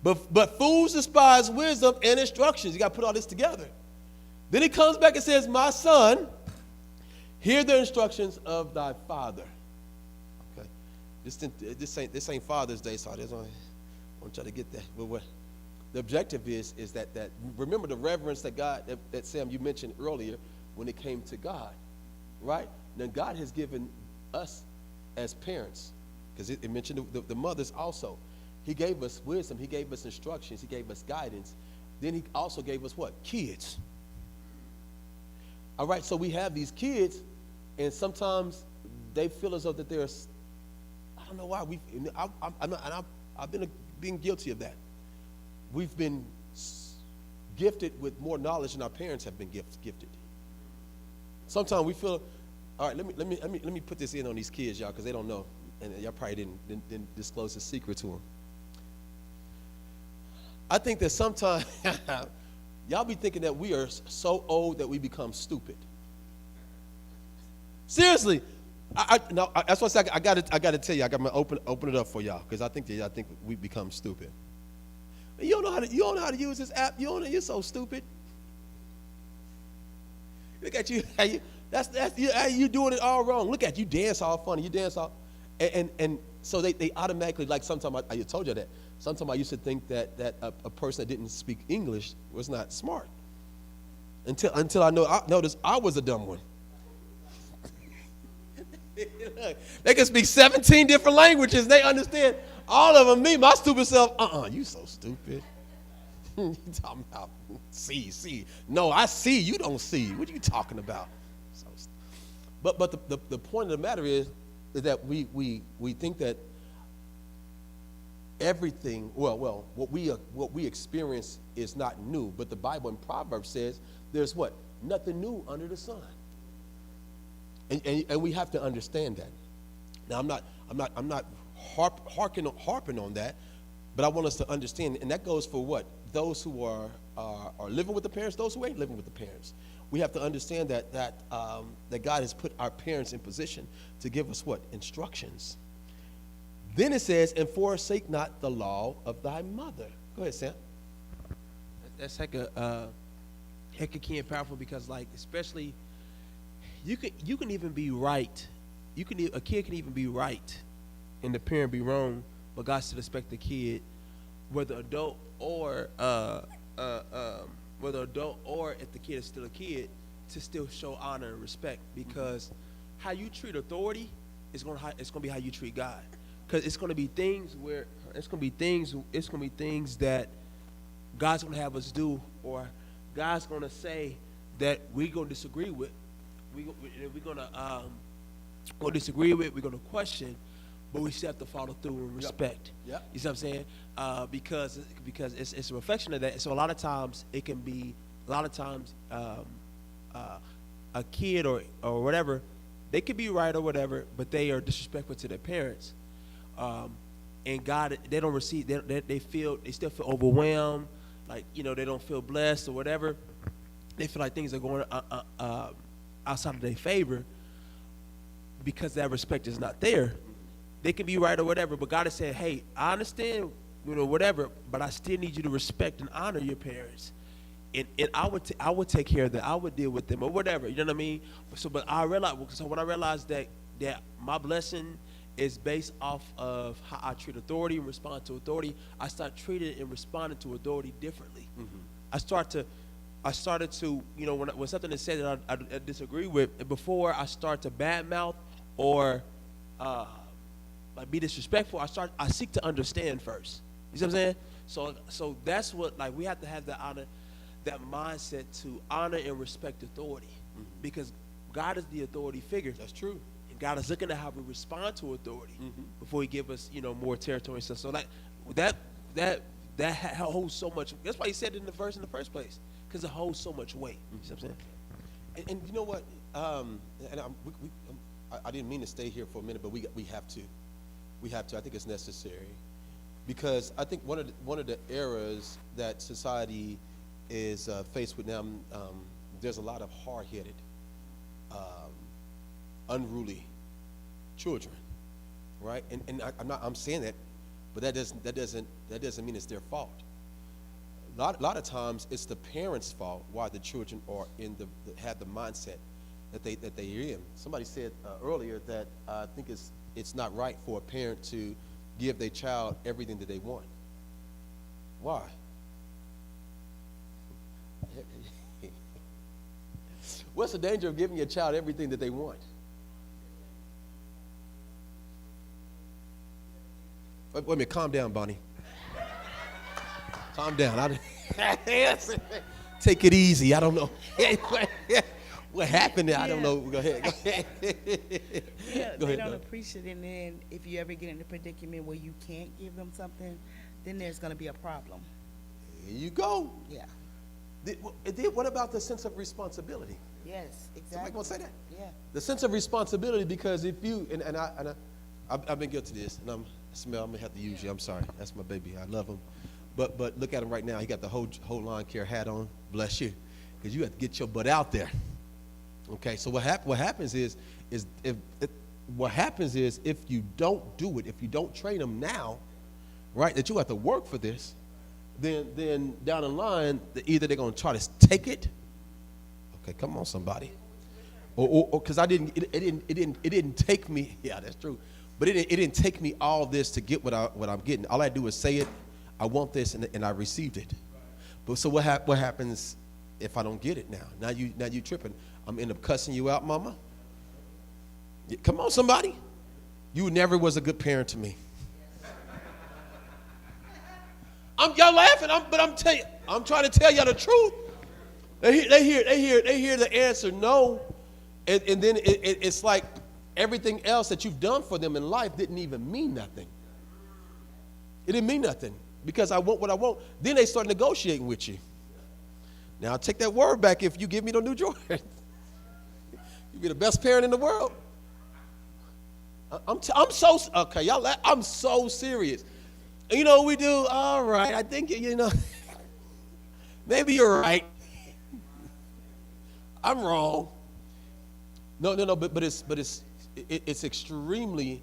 But fools despise wisdom and instructions. You got to put all this together. Then he comes back and says, my son, hear the instructions of thy father. Okay, this ain't Father's Day, so I just want to try to get that. But what the objective is that remember the reverence that God, that Sam, you mentioned earlier when it came to God, right? Now God has given us as parents, because it mentioned the mothers also. He gave us wisdom. He gave us instructions. He gave us guidance. Then he also gave us what? Kids. All right, so we have these kids, and sometimes they feel as though that they're, I don't know why. I've been guilty of that. We've been gifted with more knowledge than our parents have been gifted. Sometimes we feel, all right, let me put this in on these kids, y'all, because they don't know, and y'all probably didn't disclose the secret to them. I think that sometimes y'all be thinking that we are so old that we become stupid. Seriously, that's what I got to tell you. I got to open it up for y'all, because I think we become stupid. You don't know how to use this app. You're so stupid. Look at you. You doing it all wrong. Look at you, dance all funny. You dance all, and so they automatically, like, sometimes I told you that. Sometimes I used to think that a person that didn't speak English was not smart. Until I noticed I was a dumb one. They can speak 17 different languages. They understand all of them. Me, my stupid self, you so stupid. You talking about see. No, I see, you don't see. What are you talking about? But the point of the matter is that we think that everything, what we experience is not new. But the Bible in Proverbs says there's what? Nothing new under the sun. And we have to understand that. Now I'm not harping on that, but I want us to understand, and that goes for what? Those who are living with the parents, those who ain't living with the parents. We have to understand that God has put our parents in position to give us what? Instructions. Then it says, and forsake not the law of thy mother. Go ahead, Sam. That's heck of key and powerful, because, like, especially you can even be right. A kid can even be right and the parent be wrong, but God still expect the kid, whether adult or if the kid is still a kid, to still show honor and respect, because how you treat authority is gonna be how you treat God. Because it's gonna be things that God's gonna have us do, or God's gonna say that we're gonna disagree with. We're gonna disagree with. We're gonna question, but we still have to follow through and respect. Yep. You see what I'm saying? Because it's a reflection of that. So a lot of times it can be a kid or whatever, they could be right or whatever, but they are disrespectful to their parents. And God, they don't receive. They still feel overwhelmed, like, they don't feel blessed or whatever. They feel like things are going outside of their favor, because that respect is not there. They can be right or whatever, but God has said, hey, I understand, whatever, but I still need you to respect and honor your parents. And I would take care of them. I would deal with them or whatever. You know what I mean? But when I realized that my blessing is based off of how I treat authority and respond to authority, I start treating and responding to authority differently. Mm-hmm. I started to, when something is said that I disagree with, before I start to badmouth or like be disrespectful, I seek to understand first. You see what I'm saying? So that's what, like, we have to have that mindset to honor and respect authority, because God is the authority figure. That's true. And God is looking at how we respond to authority before He give us, more territory and stuff. So that holds so much. That's why He said it in the verse in the first place, because it holds so much weight. You see what I'm saying? And you know what? I didn't mean to stay here for a minute, but we have to. We have to. I think it's necessary, because I think one of the errors that society is faced with now, there's a lot of hard-headed, unruly children, right? And I'm saying that but that doesn't mean it's their fault. A lot of times it's the parents' fault why the children are have the mindset that they're in. Somebody said earlier that I think it's not right for a parent to give their child everything that they want. Why? What's the danger of giving your child everything that they want? Wait a minute, calm down, Bonnie. Calm down. Take it easy. I don't know. What happened there? I don't know. Go ahead. Yeah, Go they ahead, don't Doug. appreciate it, and then if you ever get in a predicament where you can't give them something, then there's going to be a problem. Here you go. Yeah. What about the sense of responsibility? Yes, exactly. Somebody gonna say that? Yeah. The sense of responsibility, because if you I've been guilty of this, and I'm gonna have to use you. I'm sorry. That's my baby. I love him, but look at him right now. He got the whole lawn care hat on. Bless you, because you have to get your butt out there. Okay. So what happens is if you don't do it, if you don't train them now, right, that you have to work for this, then down the line, either they're gonna try to take it. Okay, come on, somebody. Or because it didn't take me. Yeah, that's true. But it didn't take me all this to get what I'm getting. All I do is say it. I want this, and I received it. But so what happens if I don't get it now? Now you tripping. I'm end up cussing you out, mama. Yeah, come on, somebody. You never was a good parent to me. Y'all laughing, but I'm trying to tell y'all the truth. They hear the answer no, and then it's like everything else that you've done for them in life didn't even mean nothing. It didn't mean nothing because I want what I want. Then they start negotiating with you. Now I'll take that word back if you give me the new Jordan. You'll be the best parent in the world. I'm so okay, y'all. I'm so serious. You know what we do? All right, I think maybe you're right. I'm wrong. No, but it's extremely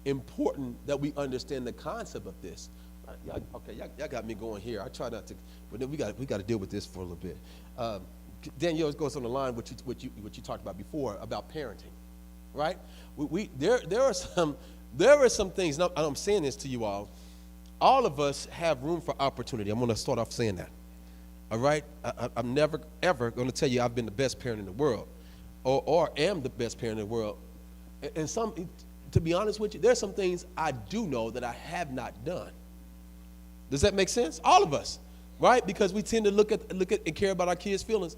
important that we understand the concept of this. Y'all got me going here. I try not to, but then we got to deal with this for a little bit. Danielle goes on the line what you talked about before about parenting, right? There are some things. And I'm saying this to you all. All of us have room for opportunity. I'm going to start off saying that. All right? I'm never, ever going to tell you I've been the best parent in the world or am the best parent in the world. And to be honest with you, there's some things I do know that I have not done. Does that make sense? All of us, right? Because we tend to look at and care about our kids' feelings.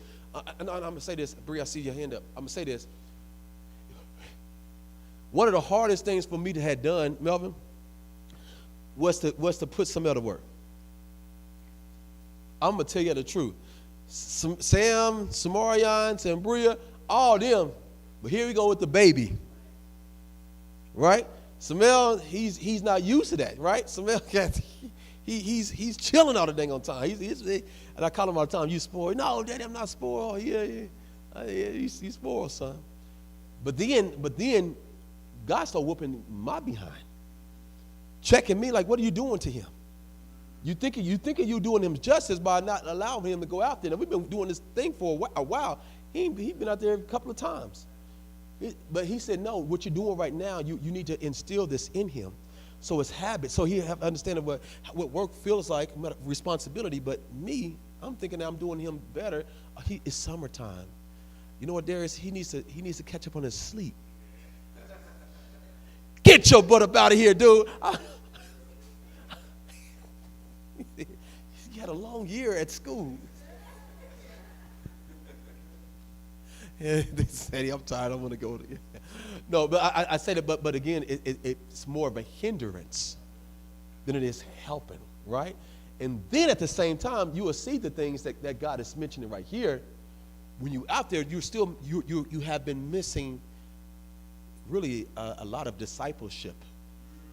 And I'm going to say this. Bree, I see your hand up. I'm going to say this. One of the hardest things for me to have done, Melvin, was to put Samel to work. I'm going to tell you the truth. Sam, Samarian, Sambria, all them. But here we go with the baby. Right? Samel, he's not used to that, right? Samel, he's chilling all the dang on time. And I call him all the time, you spoiled. No, Daddy, I'm not spoiled. Yeah, he's spoiled, son. But then God started whooping my behind. Checking me like, what are you doing to him? You thinking you're doing him justice by not allowing him to go out there. Now, we've been doing this thing for a while. He's been out there a couple of times. But he said, no, what you're doing right now, you need to instill this in him. So it's habit. So he have understanding what work feels like, responsibility. But me, I'm thinking that I'm doing him better. It's summertime. You know what, Darius? He needs to catch up on his sleep. Get your butt up out of here, dude. He had a long year at school. Yeah, they said, I'm tired, I want to go. No, but I say that, but again, it's more of a hindrance than it is helping, right? And then at the same time, you will see the things that God is mentioning right here. When you're out there, you have been missing really a lot of discipleship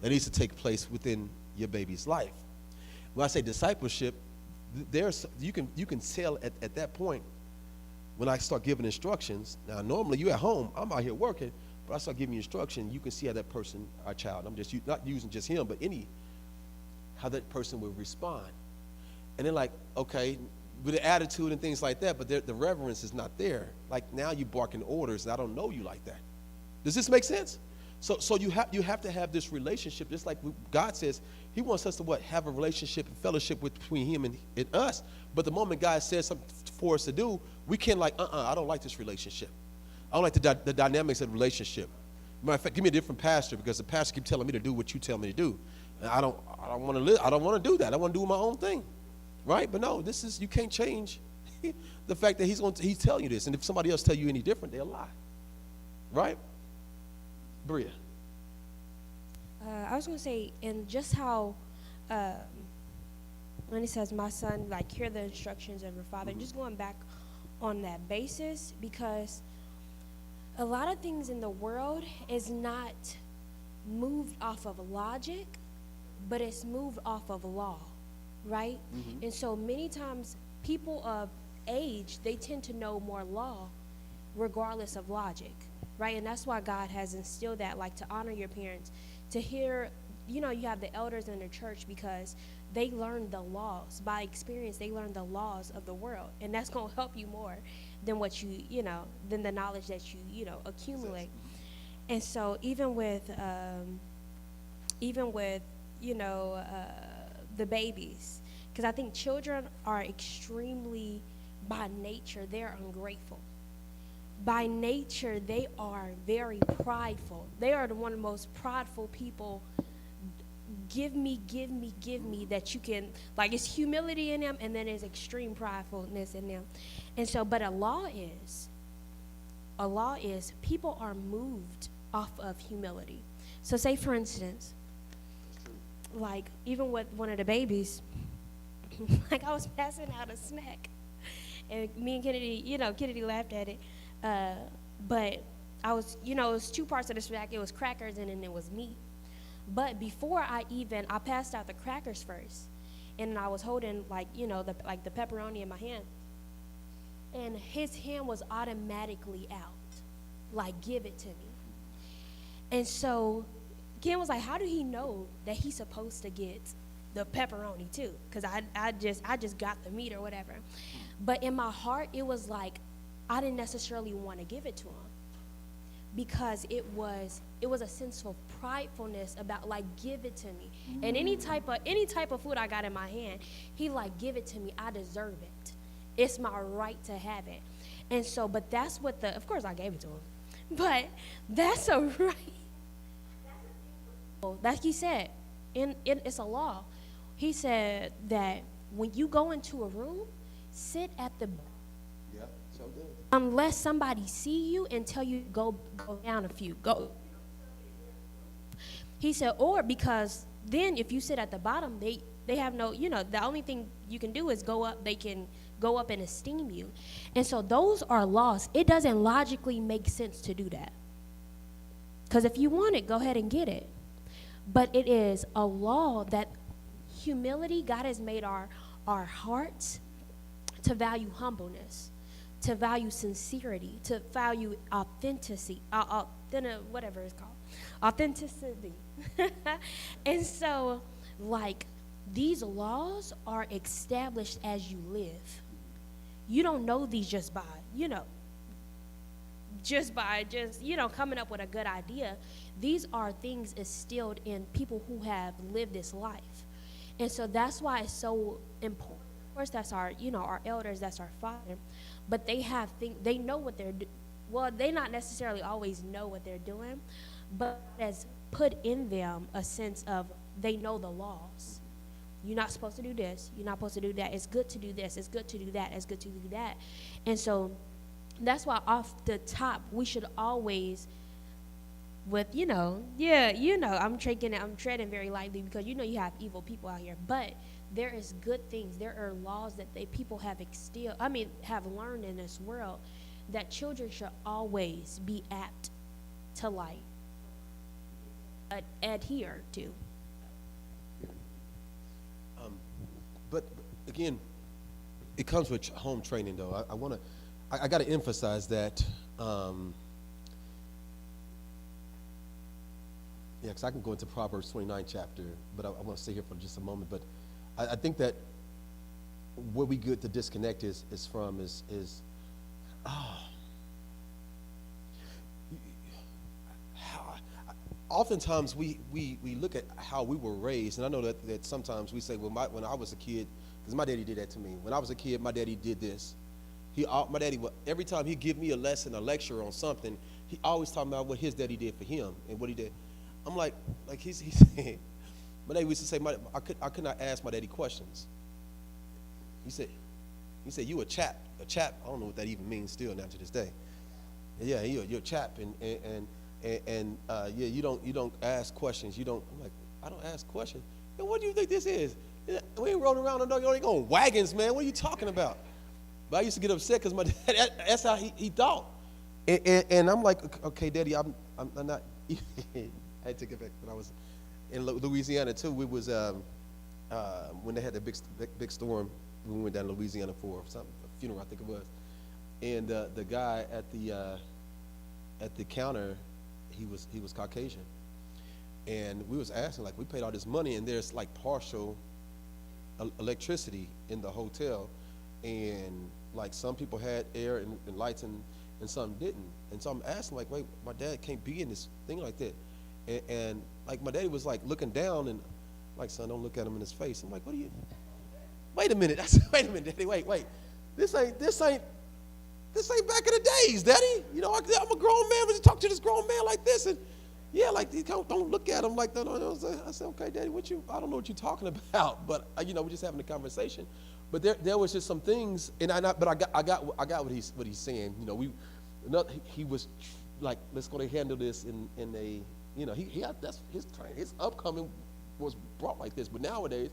that needs to take place within your baby's life. When I say discipleship, you can tell at that point when I start giving instructions. Now, normally you at home, I'm out here working, but I start giving you instruction. You can see how that person, our child, I'm just not using just him, but any how that person would respond. And they're like, okay, with the attitude and things like that, but the reverence is not there. Like now you barking orders, and I don't know you like that. Does this make sense? So you have to have this relationship, just like God says He wants us to have a relationship and fellowship between Him and us. But the moment God says something for us to do, we can't I don't like this relationship. I don't like the dynamics of the relationship. Matter of fact, give me a different pastor, because the pastor keeps telling me to do what you tell me to do. And I don't want to do that. I want to do my own thing. Right? But no, you can't change the fact that he's telling you this. And if somebody else tell you any different, they'll lie. Right? Bria. I was going to say, and just how when it says, my son, like, hear the instructions of your father, just going back on that basis, because a lot of things in the world is not moved off of logic, but it's moved off of law. Right? And so many times people of age, they tend to know more law regardless of logic, right? And that's why God has instilled that, like, to honor your parents, to hear, you have the elders in the church, because they learn the laws. By experience, they learn the laws of the world, and that's going to help you more than what than the knowledge that you accumulate. And so even with the babies, because I think children are extremely, by nature, they're ungrateful. By nature, they are very prideful. They are one of the most prideful people. Give me, that you can, like, it's humility in them, and then there's extreme pridefulness in them. And so, but a law is people are moved off of humility. So say, for instance, like, even with one of the babies, like, I was passing out a snack, and me and Kennedy, Kennedy laughed at it, but I was, it was two parts of the snack. It was crackers, and then it was meat. But before I passed out the crackers first, and I was holding, like, the pepperoni in my hand, and his hand was automatically out, like, give it to me. And so Ken was like, how do he know that he's supposed to get the pepperoni too? Because I just got the meat or whatever. But in my heart, it was like I didn't necessarily want to give it to him, because it was a sense of pridefulness about, like, give it to me. And any type of food I got in my hand, he like, give it to me. I deserve it. It's my right to have it. And so, but that's what of course I gave it to him. But that's a right. Like he said, it's a law. He said that when you go into a room, sit at the Yeah, so good. unless somebody see you and tell you go down a few. Go. He said, or because then if you sit at the bottom, they have no, the only thing you can do is go up. They can go up and esteem you. And so those are laws. It doesn't logically make sense to do that. Because if you want it, go ahead and get it. But it is a law that humility, God has made our hearts to value humbleness, to value sincerity, to value authenticity, whatever it's called, authenticity. And so, like, these laws are established as you live. You don't know these just by coming up with a good idea. These are things instilled in people who have lived this life. And so that's why it's so important. Of course, that's our elders, that's our father. But they know what they're doing. Well, they not necessarily always know what they're doing, but has put in them a sense of they know the laws. You're not supposed to do this. You're not supposed to do that. It's good to do this. It's good to do that. It's good to do that. And so that's why off the top, we should always, I'm treading very lightly, because you have evil people out here. But there is good things. There are laws that people have have learned in this world that children should always be apt to adhere to. But again, it comes with home training, though. I got to emphasize that Yeah, because I can go into Proverbs 29 chapter, but I want to stay here for just a moment. But I think that where we get the disconnect is how, oftentimes we look at how we were raised, and I know that sometimes we say, well, when I was a kid, because my daddy did that to me. When I was a kid, my daddy did this. My daddy, every time he'd give me a lesson, a lecture on something, he always talking about what his daddy did for him and what he did. I'm like he said, my daddy used to say, I could not ask my daddy questions. He said, you a chap. A chap, I don't know what that even means still now to this day. Yeah, you're a chap, and yeah, you don't ask questions. You don't. I'm like, I don't ask questions. Man, what do you think this is? We ain't rolling around on going wagons, man. What are you talking about? But I used to get upset because my dad, that's how he thought. And I'm like, okay, Daddy, I'm not. I had to get back when I was in Louisiana too. We was when they had the big storm. We went down to Louisiana for something, a funeral, I think it was. And the guy at the counter, he was Caucasian, and we was asking, like, we paid all this money, and there's like partial electricity in the hotel, and like some people had air and lights and some didn't. And so I'm asking, like, wait, my dad can't be in this thing like that. And like my daddy was like looking down and like, son, don't look at him in his face. I'm like, what are you? Wait a minute. I said, wait a minute, Daddy. Wait. This ain't back in the days, Daddy. You know, I'm a grown man. When you talk to this grown man like this, and yeah, like don't look at him like that. I said, okay, Daddy, I don't know what you're talking about, but you know, we're just having a conversation. But there was just some things, and I got what he's saying. You know, he was like, let's go to handle this in a, you know, he had, that's his upcoming was brought like this. But nowadays,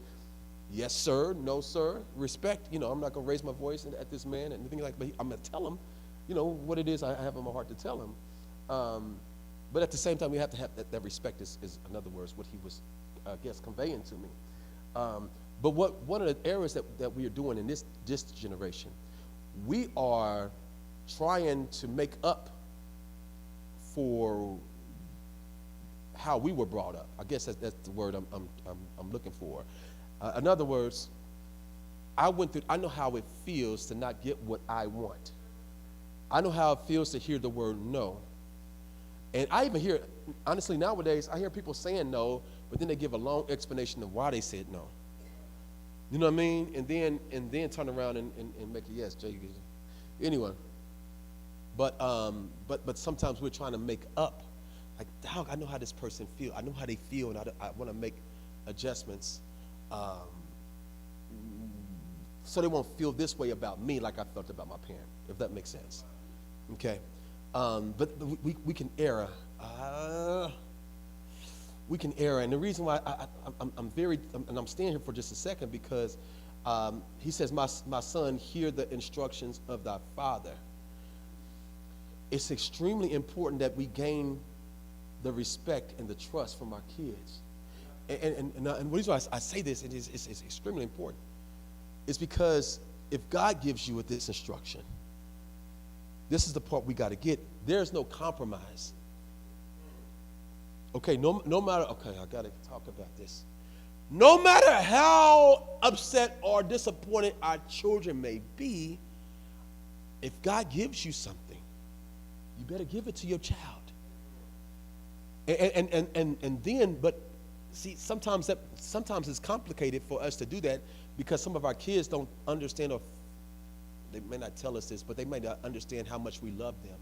yes, sir, no, sir, respect. You know, I'm not gonna raise my voice at this man and anything like. But I'm gonna tell him, you know, what it is I have in my heart to tell him. But at the same time, we have to have that respect. Is in other words what he was, I guess, conveying to me. But one of the errors that we are doing in this generation, we are trying to make up for how we were brought up. I guess that's the word I'm looking for. In other words, I know how it feels to not get what I want. I know how it feels to hear the word no. And I even hear, honestly, nowadays, I hear people saying no, but then they give a long explanation of why they said no. You know what I mean? And then turn around and make a yes, Jay. Anyway. But sometimes we're trying to make up. Like, dog, I know how this person feels. I know how they feel, and I want to make adjustments so they won't feel this way about me like I felt about my parent, if that makes sense. Okay? But we can err. We can err, and the reason why I'm staying here for just a second because he says, my son, hear the instructions of thy father. It's extremely important that we gain the respect and the trust from our kids. And the reason why I say this, it's extremely important. It's because if God gives you this instruction, this is the part we got to get. There's no compromise. Okay, no matter, okay, I got to talk about this. No matter how upset or disappointed our children may be, if God gives you something, you better give it to your child. And then, but see, sometimes it's complicated for us to do that because some of our kids don't understand, or they may not tell us this, but they may not understand how much we love them.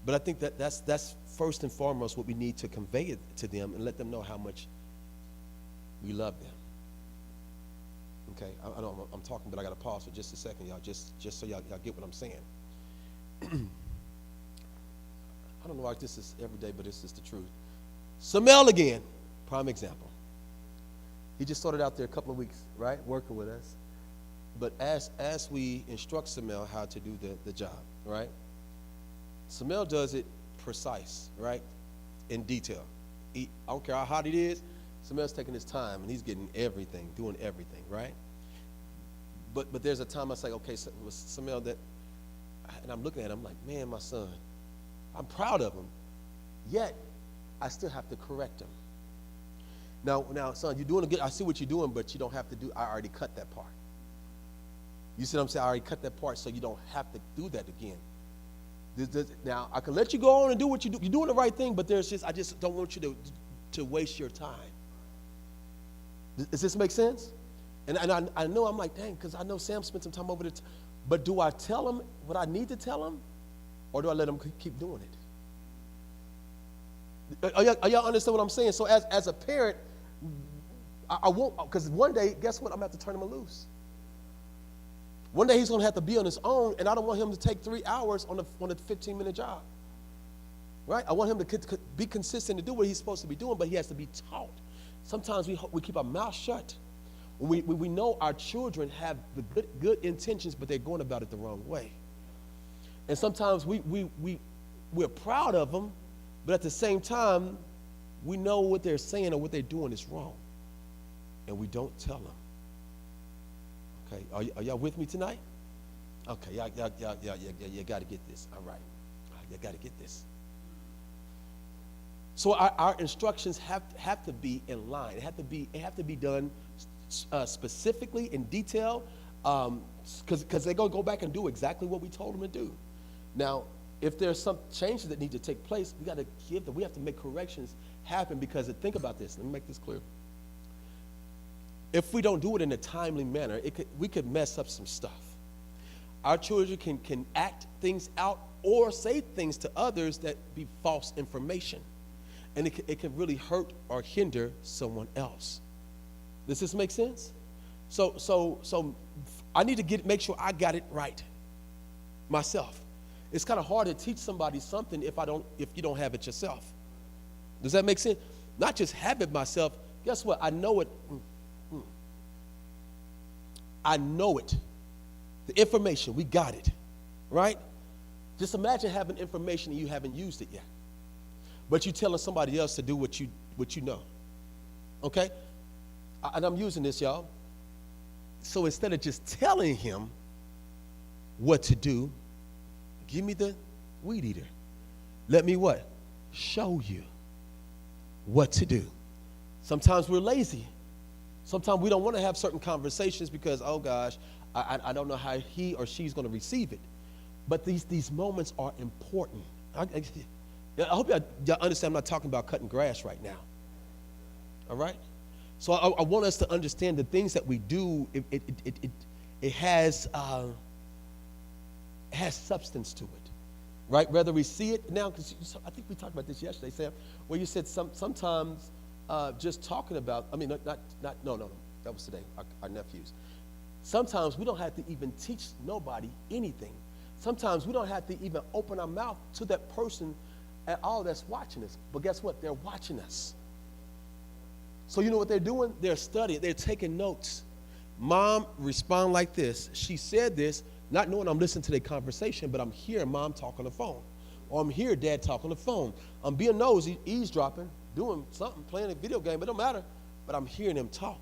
But I think that's first and foremost what we need to convey it to them and let them know how much we love them. Okay, I know I'm talking, but I got to pause for just a second, y'all, just so y'all get what I'm saying. I don't know why this is every day, but it's just the truth. Samel again, prime example. He just started out there a couple of weeks, right, working with us. But as we instruct Samel how to do the job, right, Samel does it precise, right, in detail. I don't care how hot it is, Samel's taking his time, and he's getting everything, doing everything, right? But there's a time I say, okay, Samel, and I'm looking at him like, man, my son, I'm proud of him. Yet, I still have to correct them. Now, son, you're doing a good. I see what you're doing, but you don't have to do. I already cut that part. You see what I'm saying? I already cut that part, so you don't have to do that again. Now, I can let you go on and do what you do. You're doing the right thing, but I just don't want you to waste your time. Does this make sense? And I know I'm like, dang, because I know Sam spent some time over there. But do I tell him what I need to tell him, or do I let him keep doing it? Are y'all understand what I'm saying? So as a parent, I won't, because one day, guess what? I'm going to have to turn him loose. One day he's going to have to be on his own, and I don't want him to take 3 hours on a 15-minute job. Right? I want him to be consistent to do what he's supposed to be doing, but he has to be taught. Sometimes we keep our mouth shut. When we know our children have the good intentions, but they're going about it the wrong way. And sometimes we're proud of them, but at the same time, we know what they're saying or what they're doing is wrong, and we don't tell them. Okay, are y'all with me tonight? Okay, y'all got to get this. All right, you got to get this. So our instructions have to be in line. It have to be done specifically in detail, because they're going to go back and do exactly what we told them to do. Now, if there's some changes that need to take place, we got to give them. We have to make corrections happen, because think about this. Let me make this clear. If we don't do it in a timely manner, we could mess up some stuff. Our children can act things out or say things to others that be false information, and it can really hurt or hinder someone else. Does this make sense? So I need to make sure I got it right myself. It's kind of hard to teach somebody something if you don't have it yourself. Does that make sense? Not just have it myself. Guess what? I know it. I know it. The information, we got it, right? Just imagine having information and you haven't used it yet, but you're telling somebody else to do what you know. Okay? And I'm using this, y'all. So instead of just telling him what to do, give me the weed eater. Let me what? Show you what to do. Sometimes we're lazy. Sometimes we don't want to have certain conversations because, oh gosh, I don't know how he or she's going to receive it. But these moments are important. I hope y'all understand I'm not talking about cutting grass right now. All right? So I want us to understand the things that we do, it has substance to it, right? Whether we see it now, because I think we talked about this yesterday, Sam, where you said sometimes just talking about, no, that was today, our nephews. Sometimes we don't have to even teach nobody anything. Sometimes we don't have to even open our mouth to that person at all that's watching us. But guess what? They're watching us. So you know what they're doing? They're studying. They're taking notes. Mom, respond like this. She said this, not knowing I'm listening to their conversation, but I'm hearing Mom talk on the phone. Or I'm hearing Dad talk on the phone. I'm being nosy, eavesdropping, doing something, playing a video game. It don't matter. But I'm hearing them talk.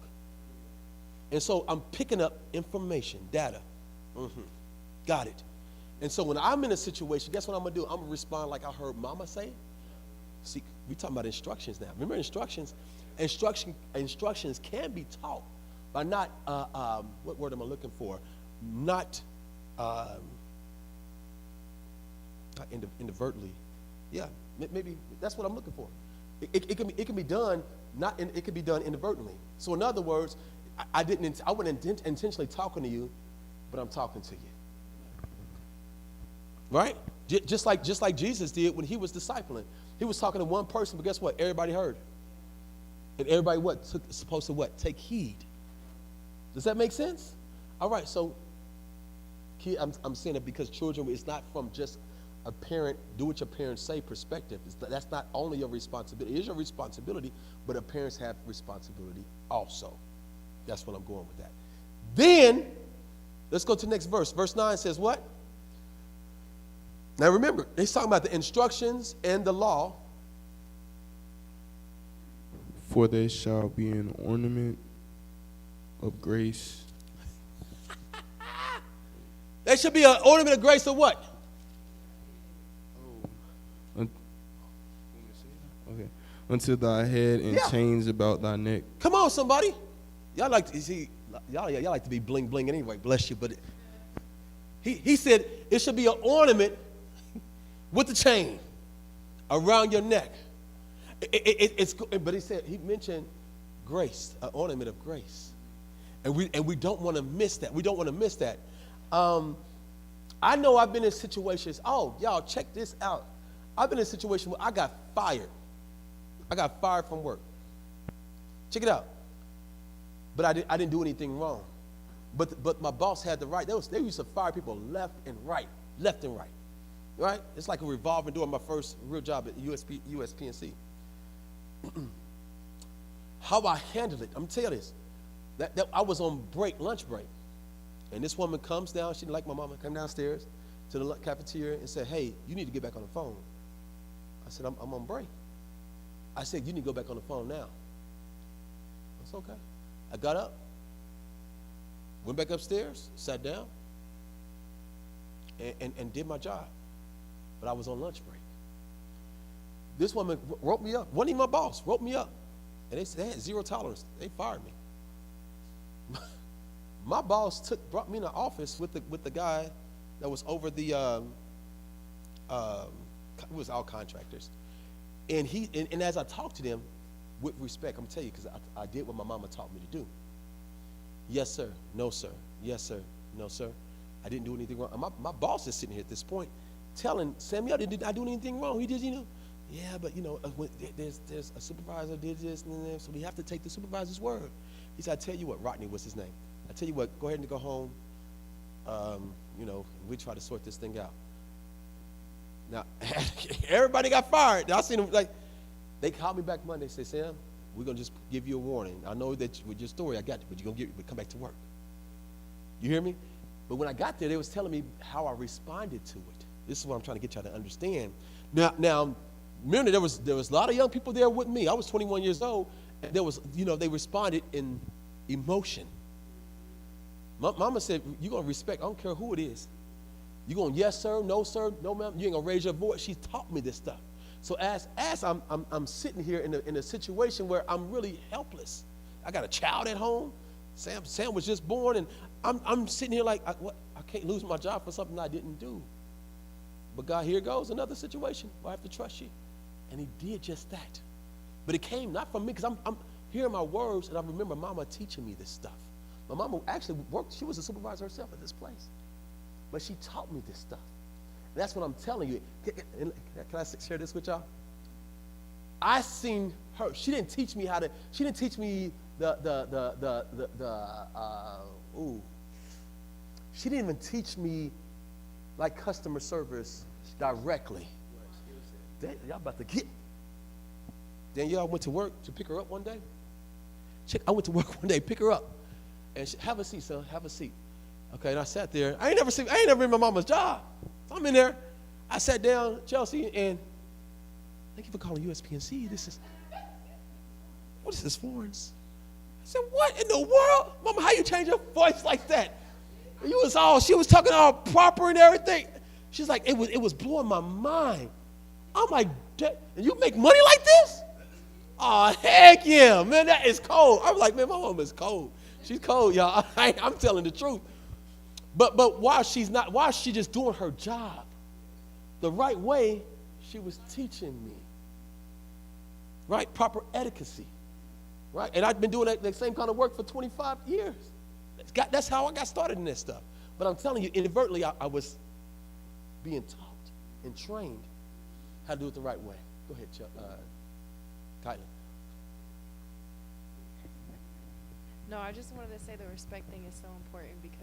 And so I'm picking up information, data. Got it. And so when I'm in a situation, guess what I'm going to do? I'm going to respond like I heard Mama say. See, we're talking about instructions now. Remember instructions? Instructions can be taught by not, what word am I looking for? Not inadvertently. Yeah, maybe that's what I'm looking for. It can be done, it can be done inadvertently. So in other words, I wasn't intentionally talking to you, but I'm talking to you. Right? Just like Jesus did when he was discipling. He was talking to one person, but guess what? Everybody heard. And everybody supposed to what? Take heed. Does that make sense? All right, so I'm saying it because children, it's not from just a parent, do what your parents say perspective. That's not only your responsibility. It is your responsibility, but parents have responsibility also. That's what I'm going with that. Then, let's go to the next verse. Verse 9 says what? Now remember, he's talking about the instructions and the law. For they shall be an ornament of grace. They should be an ornament of grace of what? Okay. unto thy head, and Yeah. chains about thy neck. Come on, somebody. Y'all like to see, y'all like to be bling bling anyway. Bless you, but he said it should be an ornament with the chain around your neck. But he mentioned grace, an ornament of grace, and we don't want to miss that. We don't want to miss that. I know I've been in situations. Oh, y'all, check this out. I've been in a situation where I got fired. I got fired from work. Check it out. But I didn't do anything wrong. But my boss had the right. They used to fire people left and right. Right? It's like a revolving door. My first real job at USPNC. How I handled it, I'm gonna tell you this. That I was on break, lunch break, and this woman comes down. She didn't like my mama. Came downstairs to the cafeteria and said, "Hey, you need to get back on the phone." I said, "I'm on break." I said, "You need to go back on the phone now." That's okay. I got up, went back upstairs, sat down, and did my job. But I was on lunch break. This woman wrote me up. Wasn't even my boss. Wrote me up. And they had zero tolerance. They fired me. My boss brought me in the office with the guy that was over the it was all contractors. And as I talked to them, with respect, I'm gonna tell you, because I did what my mama taught me to do. Yes, sir. No, sir. Yes, sir. No, sir. I didn't do anything wrong. And my boss is sitting here at this point telling Samuel, did I do anything wrong? He did, yeah, but when there's a supervisor did this, and so we have to take the supervisor's word. He said, I tell you what, Rodney was his name. I tell you what, go ahead and go home. We try to sort this thing out. Now, everybody got fired. I seen them they called me back Monday and said, Sam, we're gonna just give you a warning. I know that with your story, I got you, but you're gonna come back to work. You hear me? But when I got there, they was telling me how I responded to it. This is what I'm trying to get y'all to understand. Now, remember there was a lot of young people there with me. I was 21 years old, and there was, they responded in emotion. Mama said, you're gonna respect, I don't care who it is. You're going, yes, sir, no, ma'am. You ain't gonna raise your voice. She taught me this stuff. So as I'm sitting here in a situation where I'm really helpless. I got a child at home. Sam was just born, and I'm sitting here like, I can't lose my job for something I didn't do. But God, here goes another situation where I have to trust you. And he did just that. But it came not from me, because I'm hearing my words, and I remember Mama teaching me this stuff. My mama actually worked, she was a supervisor herself at this place. But she taught me this stuff. And that's what I'm telling you. Can I share this with y'all? I seen her. She didn't teach me she didn't teach me she didn't even teach me like customer service directly. Y'all about to get. Danielle went to work to pick her up one day. I went to work one day, pick her up. And she, have a seat, son, have a seat. Okay, and I sat there. I ain't never in my mama's job. So I'm in there. I sat down, Chelsea, and thank you for calling USPNC. What is this, Florence? I said, what in the world? Mama, how you change your voice like that? She was talking all proper and everything. She's like, it was blowing my mind. I'm like, and you make money like this? Oh, heck yeah, man, that is cold. I'm like, man, my mama is cold. She's cold, y'all. I'm telling the truth. But while she's just doing her job the right way, she was teaching me. Right? Proper etiquette. Right? And I've been doing that same kind of work for 25 years. That's how I got started in this stuff. But I'm telling you, inadvertently, I was being taught and trained how to do it the right way. Go ahead, Kylie. No, I just wanted to say the respect thing is so important because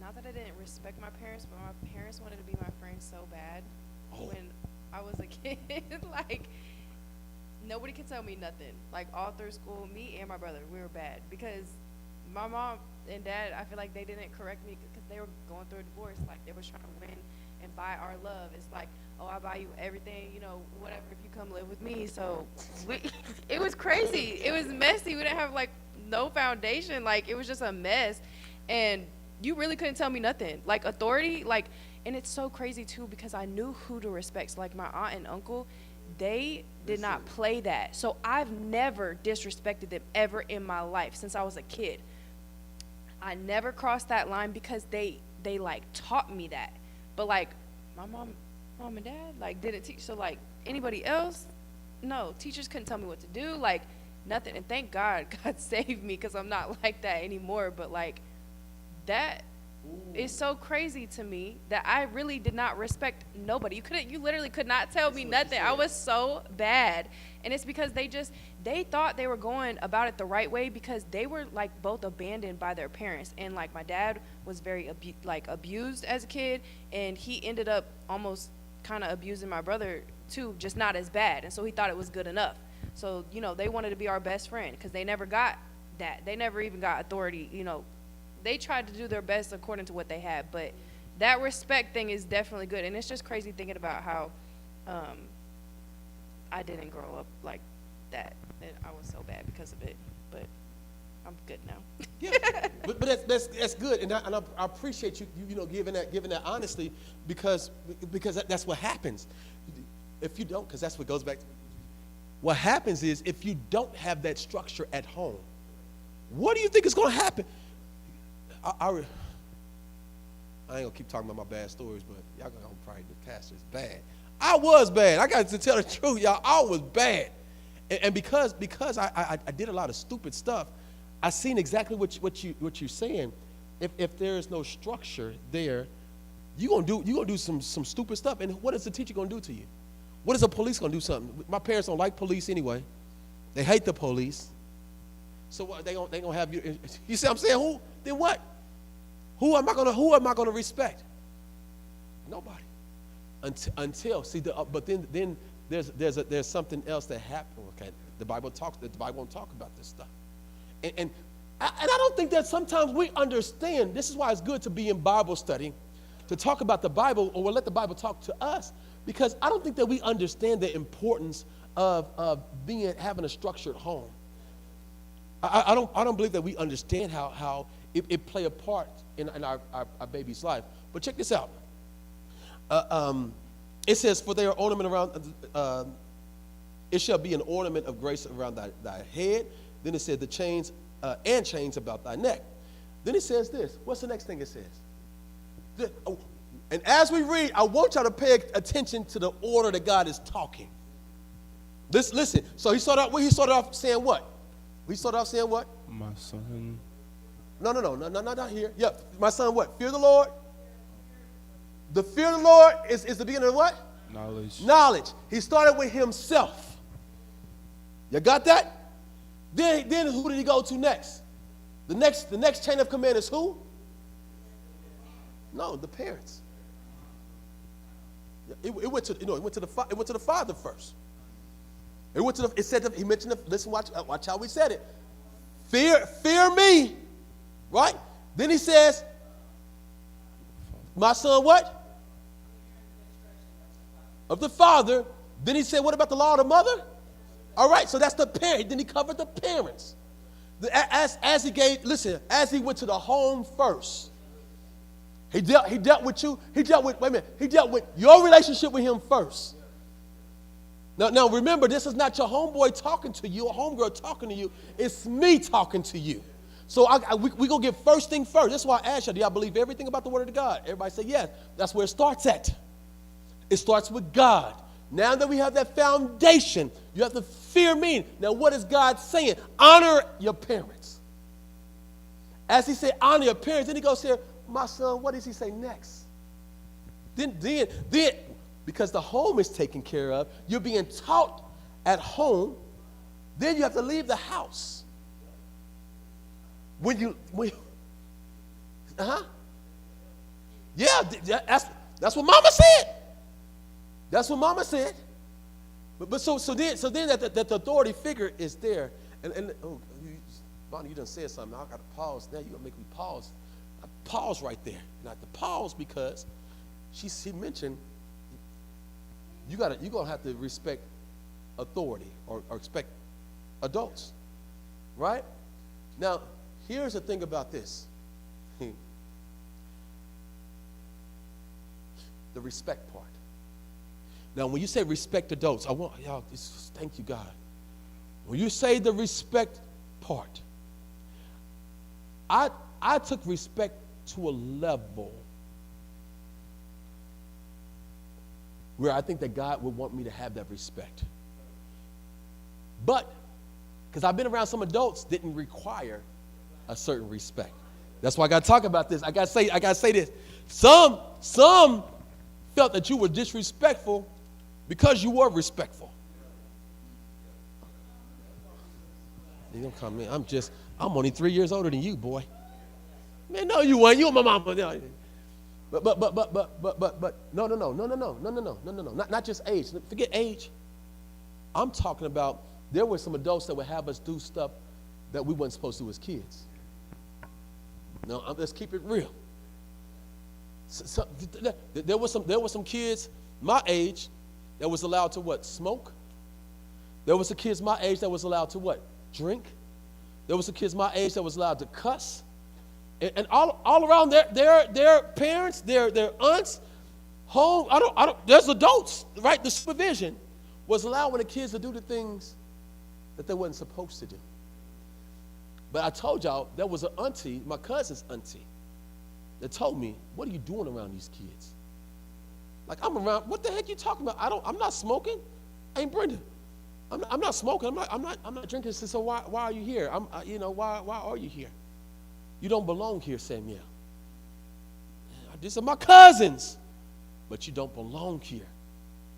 not that I didn't respect my parents, but my parents wanted to be my friends so bad when I was a kid. Like, nobody could tell me nothing. Like, all through school, me and my brother, we were bad because my mom and dad, I feel like they didn't correct me because they were going through a divorce. Like, they were trying to win and buy our love. It's like, oh, I buy you everything, whatever, if you come live with me. So it was crazy. It was messy. We didn't have, like, no foundation. Like, it was just a mess. And you really couldn't tell me nothing. Like, authority, like, and it's so crazy, too, because I knew who to respect. So, like, my aunt and uncle, they did not play that. So I've never disrespected them ever in my life since I was a kid. I never crossed that line because they like taught me that. But like my mom and dad like didn't teach. So like anybody else, no, teachers couldn't tell me what to do, like nothing. And thank God God saved me because I'm not like that anymore. But like that is so crazy to me that I really did not respect nobody. You literally could not tell me nothing. I was so bad. And it's because they thought they were going about it the right way because they were like both abandoned by their parents. And like my dad was very abused as a kid, and he ended up almost kind of abusing my brother too, just not as bad. And so he thought it was good enough. So, you know, they wanted to be our best friend because they never got that. They never even got authority, you know. They tried to do their best according to what they had, but that respect thing is definitely good. And it's just crazy thinking about how I didn't grow up like that, and I was so bad because of it. But I'm good now. Yeah, but that's good, and I appreciate you giving that honestly, because that's what happens. If you don't, because that's what goes back. What happens is if you don't have that structure at home, what do you think is going to happen? I ain't gonna keep talking about my bad stories, but y'all gonna probably the pastor is bad. I was bad. I got to tell the truth, y'all. I was bad, and because I did a lot of stupid stuff, I seen exactly what you're saying. If there is no structure there, you gonna do some stupid stuff. And what is the teacher gonna do to you? What is the police gonna do something? My parents don't like police anyway. They hate the police. So what, they gonna have you? You see what I'm saying? Who? Then what? Who am I gonna respect? Nobody. Until see but then there's something else that happened. Okay, the Bible won't talk about this stuff, and I don't think that sometimes we understand. This is why it's good to be in Bible study, to talk about the Bible, or we'll let the Bible talk to us, because I don't think that we understand the importance of having a structured home. I don't believe that we understand how it play a part in our baby's life. But check this out. It says, for they are ornament around, it shall be an ornament of grace around thy head. Then it said the chains and chains about thy neck. Then it says this. What's the next thing it says? And as we read, I want y'all to pay attention to the order that God is talking. Listen. So he started off saying what? We started off saying what? My son. No, not here. Yeah, my son, what? Fear the Lord. The fear of the Lord is the beginning of what? Knowledge. Knowledge. He started with himself. You got that? Then who did he go to next? The next chain of command is who? No, the parents. It went to the father first. It said he mentioned listen, watch how we said it. Fear me, right? Then he says, my son, what? Of the father. Then he said, what about the law of the mother? All right, so that's the parent. Then he covered the parents. As he went to the home first. He dealt with you. He dealt with your relationship with him first. Now remember, this is not your homeboy talking to you or homegirl talking to you. It's me talking to you. So we go get first thing first. That's why I asked you, do y'all believe everything about the word of God? Everybody say yes. That's where it starts at. It starts with God. Now that we have that foundation, you have to fear me. Now what is God saying? Honor your parents. As he said, honor your parents, then he goes here, my son, what does he say next? Then, because the home is taken care of, you're being taught at home, then you have to leave the house. Yeah, that's what Mama said. That's what Mama said. But so then that the authority figure is there. And Bonnie, you done said something. I got to pause. Now you're going to make me pause. I pause right there. And I have to pause because she mentioned you're going to have to respect authority or respect adults. Right? Now, here's the thing about this. The respect part. Now, when you say respect adults, I want y'all, thank you, God. When you say the respect part, I took respect to a level where I think that God would want me to have that respect. But, because I've been around some adults didn't require a certain respect. That's why I got to talk about this. I got to say this. Some felt that you were disrespectful because you were respectful. You don't come in. I'm only 3 years older than you, boy. Man, no, you weren't. You were my mama. No. But no. Not just age. Forget age. I'm talking about there were some adults that would have us do stuff that we weren't supposed to do as kids. No, let's keep it real. There were some kids my age that was allowed to what? Smoke. There was some kids my age that was allowed to what? Drink. There was some kids my age that was allowed to cuss. And all around their parents, their aunts, home. There's adults, right? The supervision was allowing the kids to do the things that they weren't supposed to do. But I told y'all there was an auntie, my cousin's auntie, that told me, "What are you doing around these kids?" Like, I'm around. What the heck you talking about? I'm not smoking. Ain't Brenda? I'm not smoking. I'm not drinking. So why are you here? Why are you here? You don't belong here, Samuel. These are my cousins, but you don't belong here.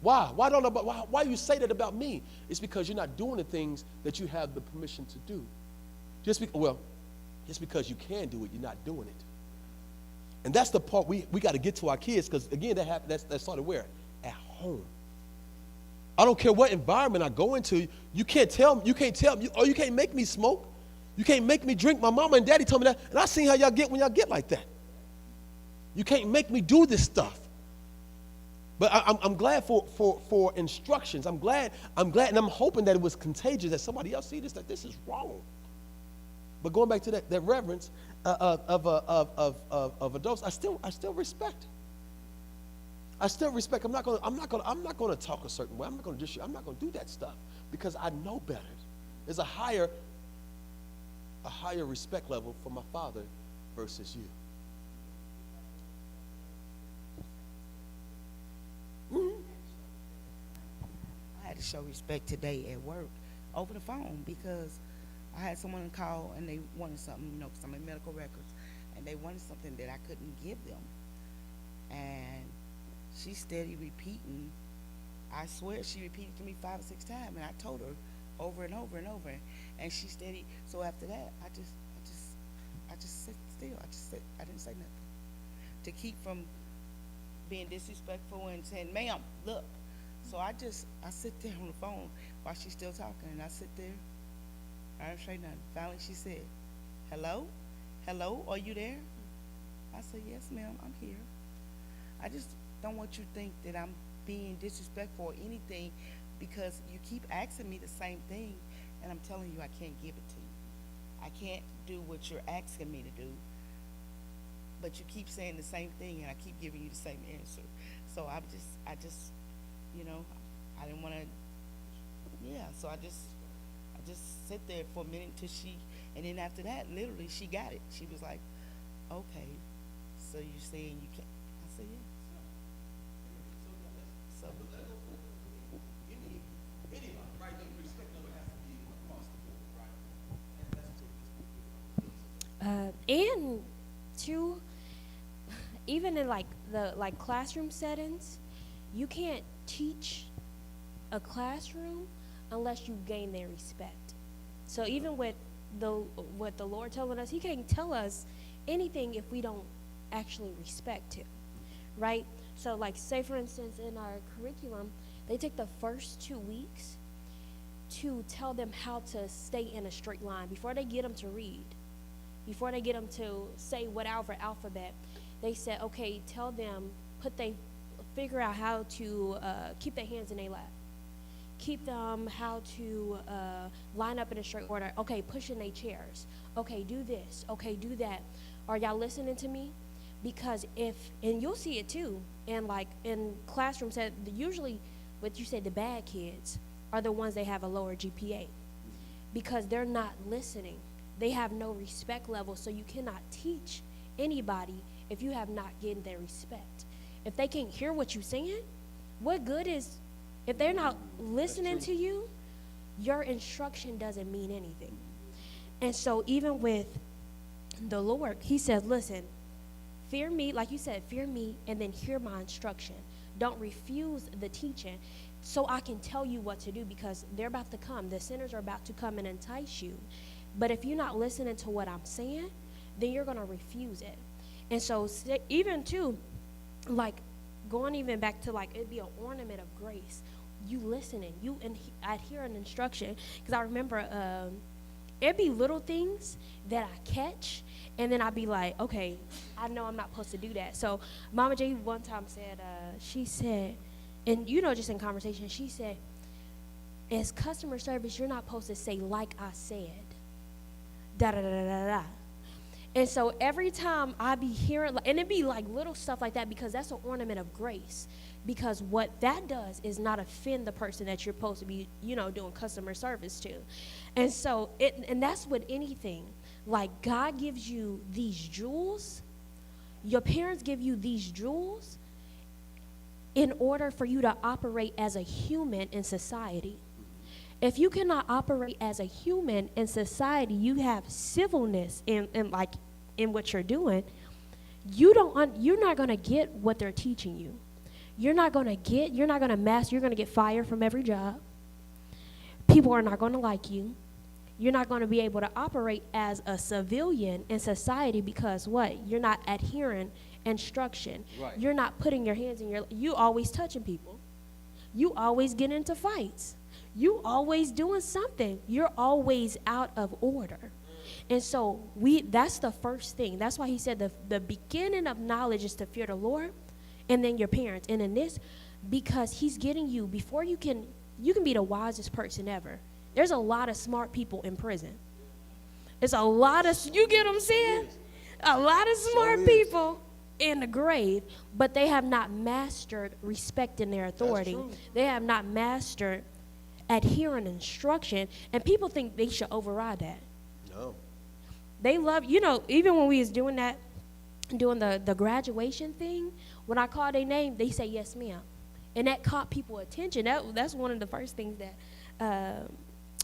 Why? Why you say that about me? It's because you're not doing the things that you have the permission to do. Just because you can do it, you're not doing it. And that's the part we got to get to our kids, because again, that started where? At home. I don't care what environment I go into. You can't tell me, or you can't make me smoke. You can't make me drink. My mama and daddy told me that, and I seen how y'all get when y'all get like that. You can't make me do this stuff. But I'm glad for instructions. I'm glad, and I'm hoping that it was contagious, that somebody else see this, that this is wrong. But going back to that reverence of adults, I still respect. I still respect. I'm not gonna talk a certain way. I'm not gonna do that stuff because I know better. There's a higher respect level for my father versus you. Mm-hmm. I had to show respect today at work over the phone because I had someone call and they wanted something, because I'm in medical records, and they wanted something that I couldn't give them. And she steady repeating. I swear she repeated to me 5 or 6 times, and I told her over and over and over, and she steady. So after that, I just sit still. I didn't say nothing to keep from being disrespectful and saying, "Ma'am, look." So I sit there on the phone while she's still talking, and I sit there. I didn't say nothing. Finally, she said, "Hello? Hello, are you there?" I said, "Yes, ma'am, I'm here. I just don't want you to think that I'm being disrespectful or anything because you keep asking me the same thing, and I'm telling you I can't give it to you. I can't do what you're asking me to do, but you keep saying the same thing, and I keep giving you the same answer." So I just, I didn't want to, so I just sit there for a minute till and then after that, literally, she got it. She was like, "Okay, so you're saying you can't?" I said, "Yeah." So, and two, even in the classroom settings, you can't teach a classroom unless you gain their respect. So even with what the Lord telling us, He can't tell us anything if we don't actually respect Him, right? So say for instance in our curriculum, they take the first 2 weeks to tell them how to stay in a straight line before they get them to read, before they get them to say whatever alphabet. They said, okay, tell them, figure out how to keep their hands in their lap. Keep them how to line up in a straight order. Okay, push in their chairs. Okay, do this. Okay, do that. Are y'all listening to me? Because and you'll see it too, and in classrooms, usually what you say, the bad kids are the ones that have a lower GPA because they're not listening. They have no respect level, so you cannot teach anybody if you have not given their respect. If they can't hear what you're saying, what good is, if they're not listening to you, your instruction doesn't mean anything. And so even with the Lord, he says, listen, fear me, like you said, fear me, and then hear my instruction. Don't refuse the teaching so I can tell you what to do, because they're about to come. The sinners are about to come and entice you. But if you're not listening to what I'm saying, then you're going to refuse it. And so even too, like going even back to like it'd be an ornament of grace. You listening, you adhere an instruction. Because I remember it'd be little things that I catch, and then I'd be like, okay, I know I'm not supposed to do that. So Mama J one time said, she said, and just in conversation, she said, as customer service, you're not supposed to say like I said, da da da da da da. And so every time I be hearing, and it'd be like little stuff like that, because that's an ornament of grace. Because what that does is not offend the person that you're supposed to be, doing customer service to. And so, and that's with anything. Like God gives you these jewels, your parents give you these jewels in order for you to operate as a human in society. If you cannot operate as a human in society, you have civilness in what you're doing, you're not going to get what they're teaching you. You're not going to master, you're going to get fired from every job. People are not going to like you. You're not going to be able to operate as a civilian in society because what? You're not adhering instruction. Right. You're not putting your hands in you always touching people. You always get into fights. You always doing something. You're always out of order. And so that's the first thing. That's why he said the beginning of knowledge is to fear the Lord and then your parents. And in this, because he's getting you, before you can be the wisest person ever. There's a lot of smart people in prison. There's a lot of, you get what I'm saying? A lot of smart people in the grave, but they have not mastered respecting their authority. They have not mastered adhering instruction, and people think they should override that. No. They love, even when we was doing the graduation thing, when I called their name, they say, yes, ma'am. And that caught people attention. That's one of the first things that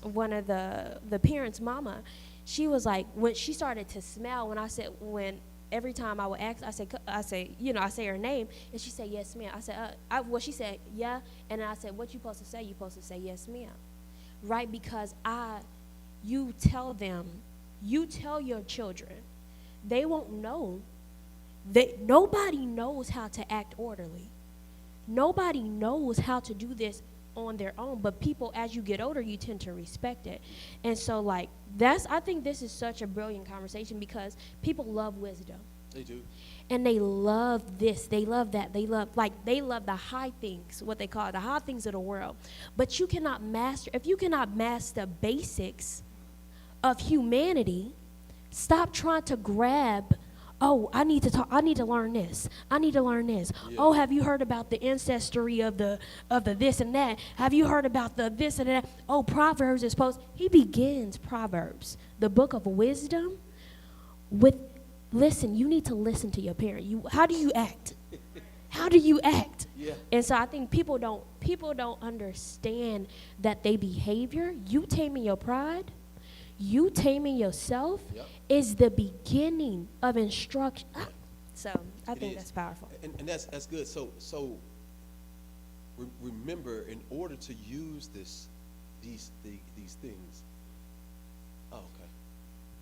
one of the parents' mama, she was like, when she started to smile when every time I would ask, I say her name, and she said, yes, ma'am. I said, she said, yeah, and then I said, what you supposed to say? You supposed to say, yes, ma'am, right? Because you tell your children, they won't know. Nobody knows how to act orderly. Nobody knows how to do this on their own, but people, as you get older, you tend to respect it. And so I think this is such a brilliant conversation because people love wisdom. They do. And they love this, they love that, they love the high things, what they call it, the high things of the world. But if you cannot master basics of humanity, stop trying to grab, I need to learn this. I need to learn this. Yeah. Oh, have you heard about the ancestry of the this and that? Have you heard about the this and that? Oh, Proverbs is he begins Proverbs, the book of wisdom, with, listen, you need to listen to your parent. How do you act? How do you act? Yeah. And so I think people don't understand that their behavior, you taming your pride, you taming yourself, yep, is the beginning of instruction. So I think that's powerful. And that's good. So remember, in order to use these things,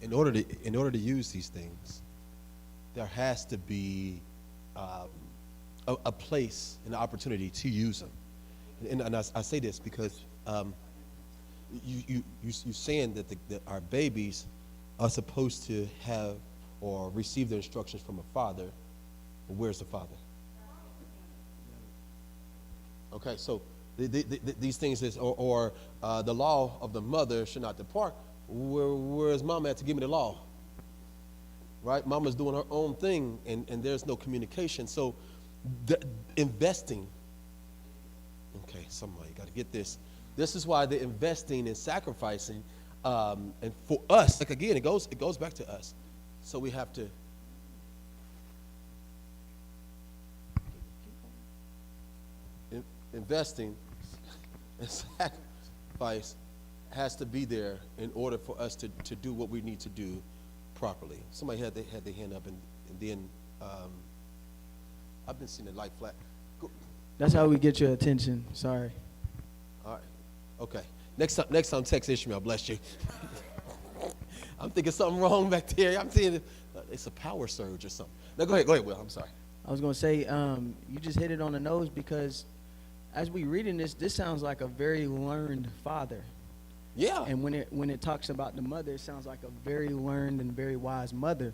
in order to use these things, there has to be a place and an opportunity to use them. And I say this because you saying that our babies are supposed to have or receive their instructions from a father, but where's the father? Okay, so these things is, or the law of the mother should not depart. Where's mama at to give me the law? Right? Mama's doing her own thing, and there's no communication. So investing Okay, somebody got to get this. This is why they're investing and sacrificing, and for us, like again, it goes back to us. So we have to. Investing and sacrifice has to be there in order for us to do what we need to do properly. Somebody had their hand up, and then I've been seeing the light flat. Go. That's how we get your attention. Sorry. All right. Okay. Next time, text Ishmael. Bless you. I'm thinking something wrong back there. I'm seeing it's a power surge or something. No, go ahead, Will. I'm sorry. I was going to say, you just hit it on the nose, because as we reading this sounds like a very learned father. Yeah. And when it talks about the mother, it sounds like a very learned and very wise mother.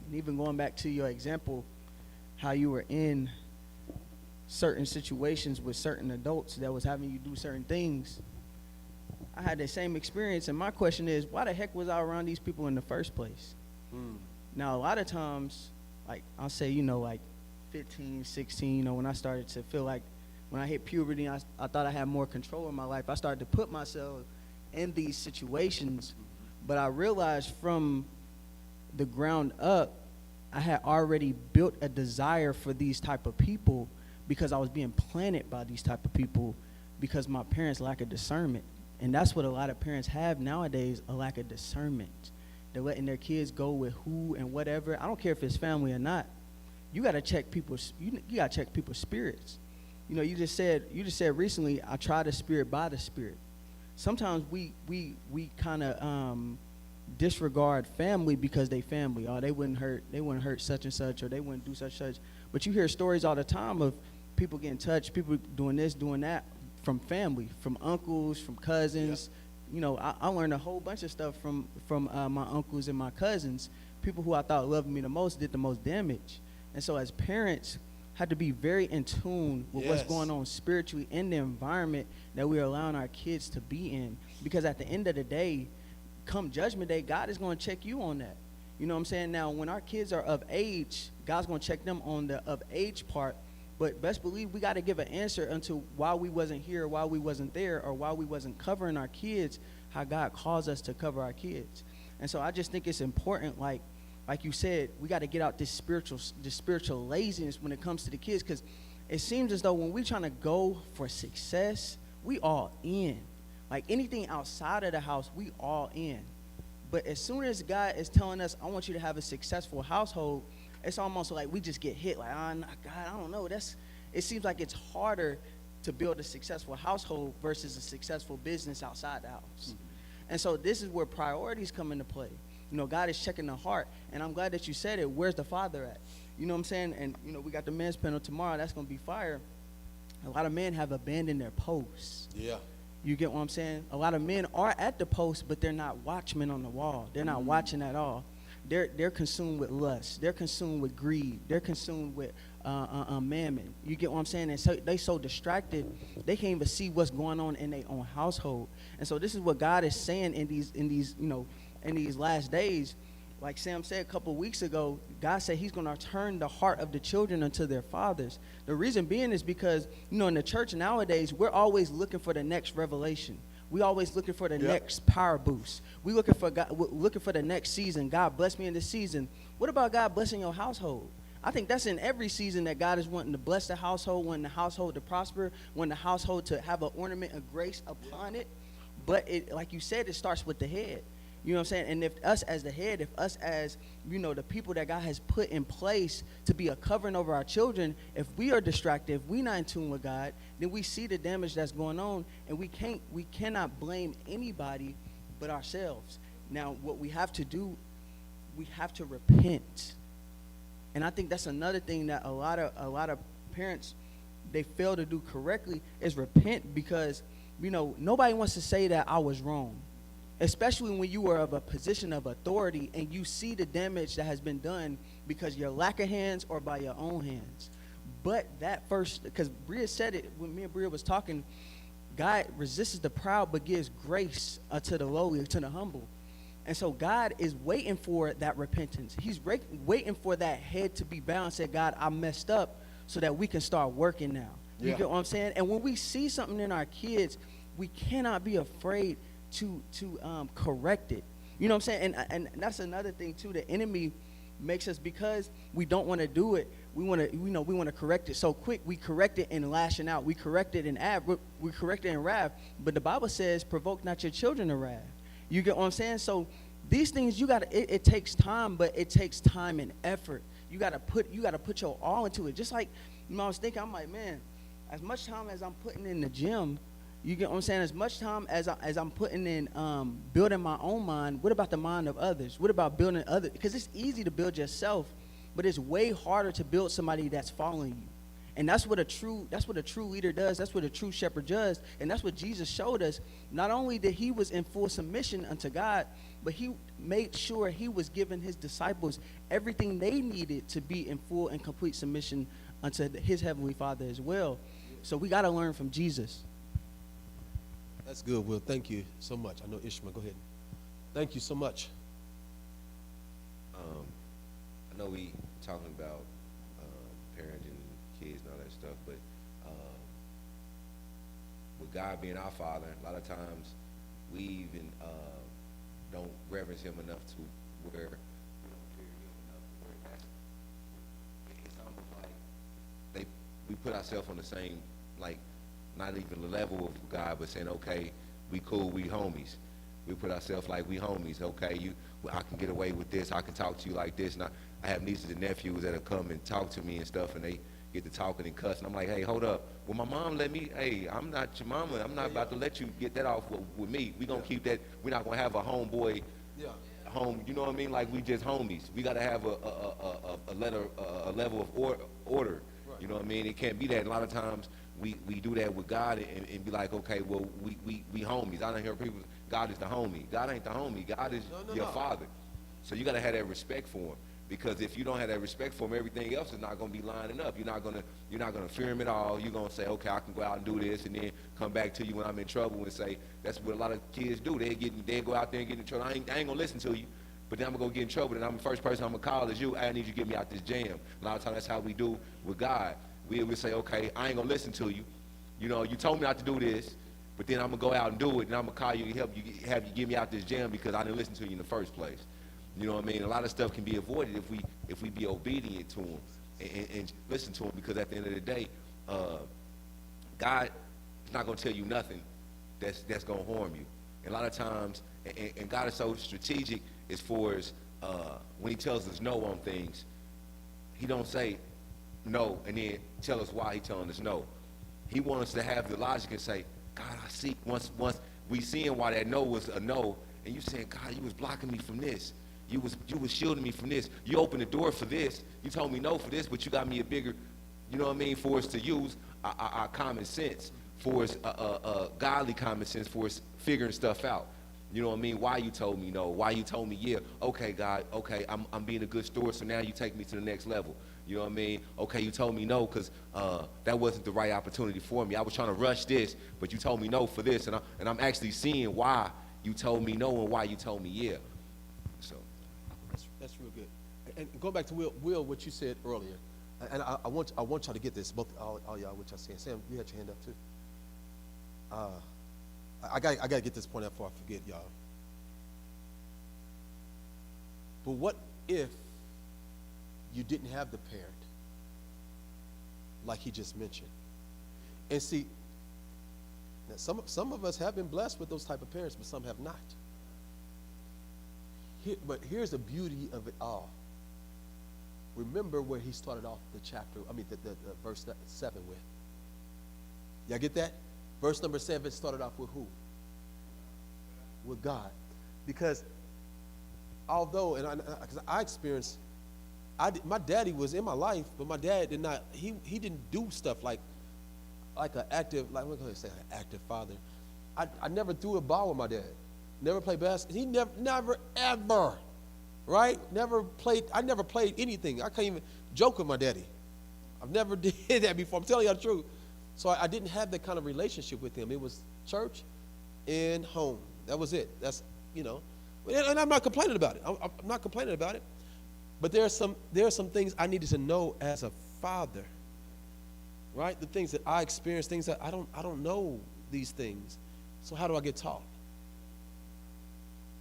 And even going back to your example, how you were in certain situations with certain adults that was having you do certain things. I had the same experience, and my question is, why the heck was I around these people in the first place? Now, a lot of times, like I'll say, like 15, 16, when I started to feel like, when I hit puberty, I thought I had more control in my life. I started to put myself in these situations, but I realized from the ground up, I had already built a desire for these type of people because I was being planted by these type of people because my parents lack of discernment. And that's what a lot of parents have nowadays, a lack of discernment. They're letting their kids go with who and whatever. I don't care if it's family or not. You got to check people's spirits. You just said recently, I try the spirit by the spirit. Sometimes we kind of disregard family because they family. Oh, they wouldn't hurt such and such, or they wouldn't do such and such. But you hear stories all the time of people getting touched, people doing this, doing that from family, from uncles, from cousins. Yeah. I learned a whole bunch of stuff from my uncles and my cousins. People who I thought loved me the most did the most damage. And so as parents, have to be very in tune with what's going on spiritually in the environment that we're allowing our kids to be in. Because at the end of the day, come judgment day, God is going to check you on that. You know what I'm saying? Now, when our kids are of age, God's going to check them on the of age part. But best believe we got to give an answer unto why we wasn't here, why we wasn't there, or why we wasn't covering our kids, how God calls us to cover our kids. And so I just think it's important, like you said, we got to get out this spiritual laziness when it comes to the kids, because it seems as though when we're trying to go for success, we all in. Like anything outside of the house, we all in. But as soon as God is telling us, I want you to have a successful household, it's almost like we just get hit like, God, I don't know. It seems like it's harder to build a successful household versus a successful business outside the house. Mm-hmm. And so this is where priorities come into play. God is checking the heart. And I'm glad that you said it. Where's the father at? You know what I'm saying? And, we got the men's panel tomorrow. That's going to be fire. A lot of men have abandoned their posts. Yeah. You get what I'm saying? A lot of men are at the post, but they're not watchmen on the wall. They're not watching at all. They're consumed with lust. They're consumed with greed. They're consumed with mammon. You get what I'm saying? And so they so distracted, they can't even see what's going on in their own household. And so this is what God is saying in these last days. Like Sam said a couple of weeks ago, God said he's going to turn the heart of the children unto their fathers. The reason being is because, in the church nowadays, we're always looking for the next revelation. We always looking for the next power boost. We looking for God, looking for the next season. God bless me in this season. What about God blessing your household? I think that's in every season that God is wanting to bless the household, wanting the household to prosper, wanting the household to have an ornament of grace upon it. But it, like you said, it starts with the head. You know what I'm saying? And if us as the head, if us as, the people that God has put in place to be a covering over our children, if we are distracted, if we're not in tune with God, then we see the damage that's going on, and we cannot blame anybody but ourselves. Now, what we have to do, we have to repent. And I think that's another thing that a lot of parents, they fail to do correctly, is repent, because, nobody wants to say that I was wrong. Especially when you are of a position of authority and you see the damage that has been done because your lack of hands or by your own hands. But that first, because Bria said it when me and Bria was talking, God resists the proud but gives grace to the lowly, to the humble. And so God is waiting for that repentance. He's waiting for that head to be bowed and say, God, I messed up, so that we can start working now. You Yeah. get what I'm saying? And when we see something in our kids, we cannot be afraid to correct it. You know what I'm saying? And that's another thing too. The enemy makes us, because we don't want to do it. We want to, we want to correct it so quick. We correct it in lashing out. We correct it in we correct it in wrath. But the Bible says, "Provoke not your children to wrath." You get what I'm saying? So these things, it takes time, but it takes time and effort. You gotta put your all into it. Just like, I was thinking, I'm like, man, as much time as I'm putting in the gym, you get what I'm saying? As much time as I'm putting in building my own mind, what about the mind of others? What about building others? Because it's easy to build yourself, but it's way harder to build somebody that's following you. And that's what a true leader does. That's what a true shepherd does. And that's what Jesus showed us. Not only that he was in full submission unto God, but he made sure he was giving his disciples everything they needed to be in full and complete submission unto his heavenly Father as well. So we got to learn from Jesus. That's good, Will. Thank you so much. I know Ishmael. Go ahead. Thank you so much. I know we talking about parenting kids and all that stuff, but with God being our Father, a lot of times we even don't reverence Him enough to where we don't fear Him enough to where it's almost like we put ourselves on the same, like, not even the level of God, but saying, okay, we cool, we homies. We put ourselves like we homies. Okay, I can get away with this. I can talk to you like this. And I have nieces and nephews that'll come and talk to me and stuff, and they get to talking and cussing. I'm like, hey, hold up. Well, my mom let me. Hey, I'm not your mama. I'm not about to let you get that off with me. We gonna keep that. We're not gonna have a homeboy. Yeah. Home. You know what I mean? Like we just homies. We gotta have a level of order. Right. You know what I mean? It can't be that. And a lot of times we do that with God and be like, okay, well, we homies. I don't hear people, God is the homie. God ain't the homie. God is your father. So you got to have that respect for him, because if you don't have that respect for him, everything else is not going to be lining up. You're not going to fear him at all. You're going to say, okay, I can go out and do this, and then come back to you when I'm in trouble and say, that's what a lot of kids do. They go out there and get in trouble. I ain't going to listen to you. But then I'm going to go get in trouble, and I'm the first person I'm going to call is you. I need you to get me out this jam. A lot of times that's how we do with God. We say, okay, I ain't going to listen to you. You know, you told me not to do this, but then I'm going to go out and do it, and I'm going to call you and have you get me out this jam because I didn't listen to you in the first place. You know what I mean? A lot of stuff can be avoided if we be obedient to him and listen to him, because at the end of the day, God is not going to tell you nothing that's going to harm you. And a lot of times, and God is so strategic as far as when he tells us no on things, he don't say no and then tell us why he telling us no. He wants us to have the logic and say, God, I see. Once we seeing why that no was a no, and you saying, God, you was blocking me from this. You was shielding me from this. You opened the door for this. You told me no for this, but you got me a bigger, you know what I mean, for us to use our common sense, for us godly common sense, for us figuring stuff out. You know what I mean? Why you told me no? Why you told me yeah? Okay, God. Okay, I'm being a good steward, so now you take me to the next level. You know what I mean? Okay, you told me no because that wasn't the right opportunity for me. I was trying to rush this, but you told me no for this, and I'm actually seeing why you told me no and why you told me yeah. So That's real good. And going back to Will, what you said earlier, and I want y'all to get this, both all y'all, what y'all saying. Sam, you had your hand up too. I got to get this point out before I forget, y'all. But what if you didn't have the parent like he just mentioned? And see, now some of us have been blessed with those type of parents, but some have not. But here's the beauty of it all. Remember where he started off the chapter, the verse 7 with. Y'all get that? Verse number 7 started off with who? With God. Because although, because I experienced, my daddy was in my life, but my dad did not, he didn't do stuff like an active, like we're going to say an active father. I never threw a ball with my dad. Never played basketball. He never ever, right? I never played anything. I can't even joke with my daddy. I've never did that before. I'm telling you the truth. So I didn't have that kind of relationship with him. It was church and home. That was it. That's, and I'm not complaining about it. I'm not complaining about it. But there are some things I needed to know as a father, right? The things that I experience, things that I don't know these things. So how do I get taught?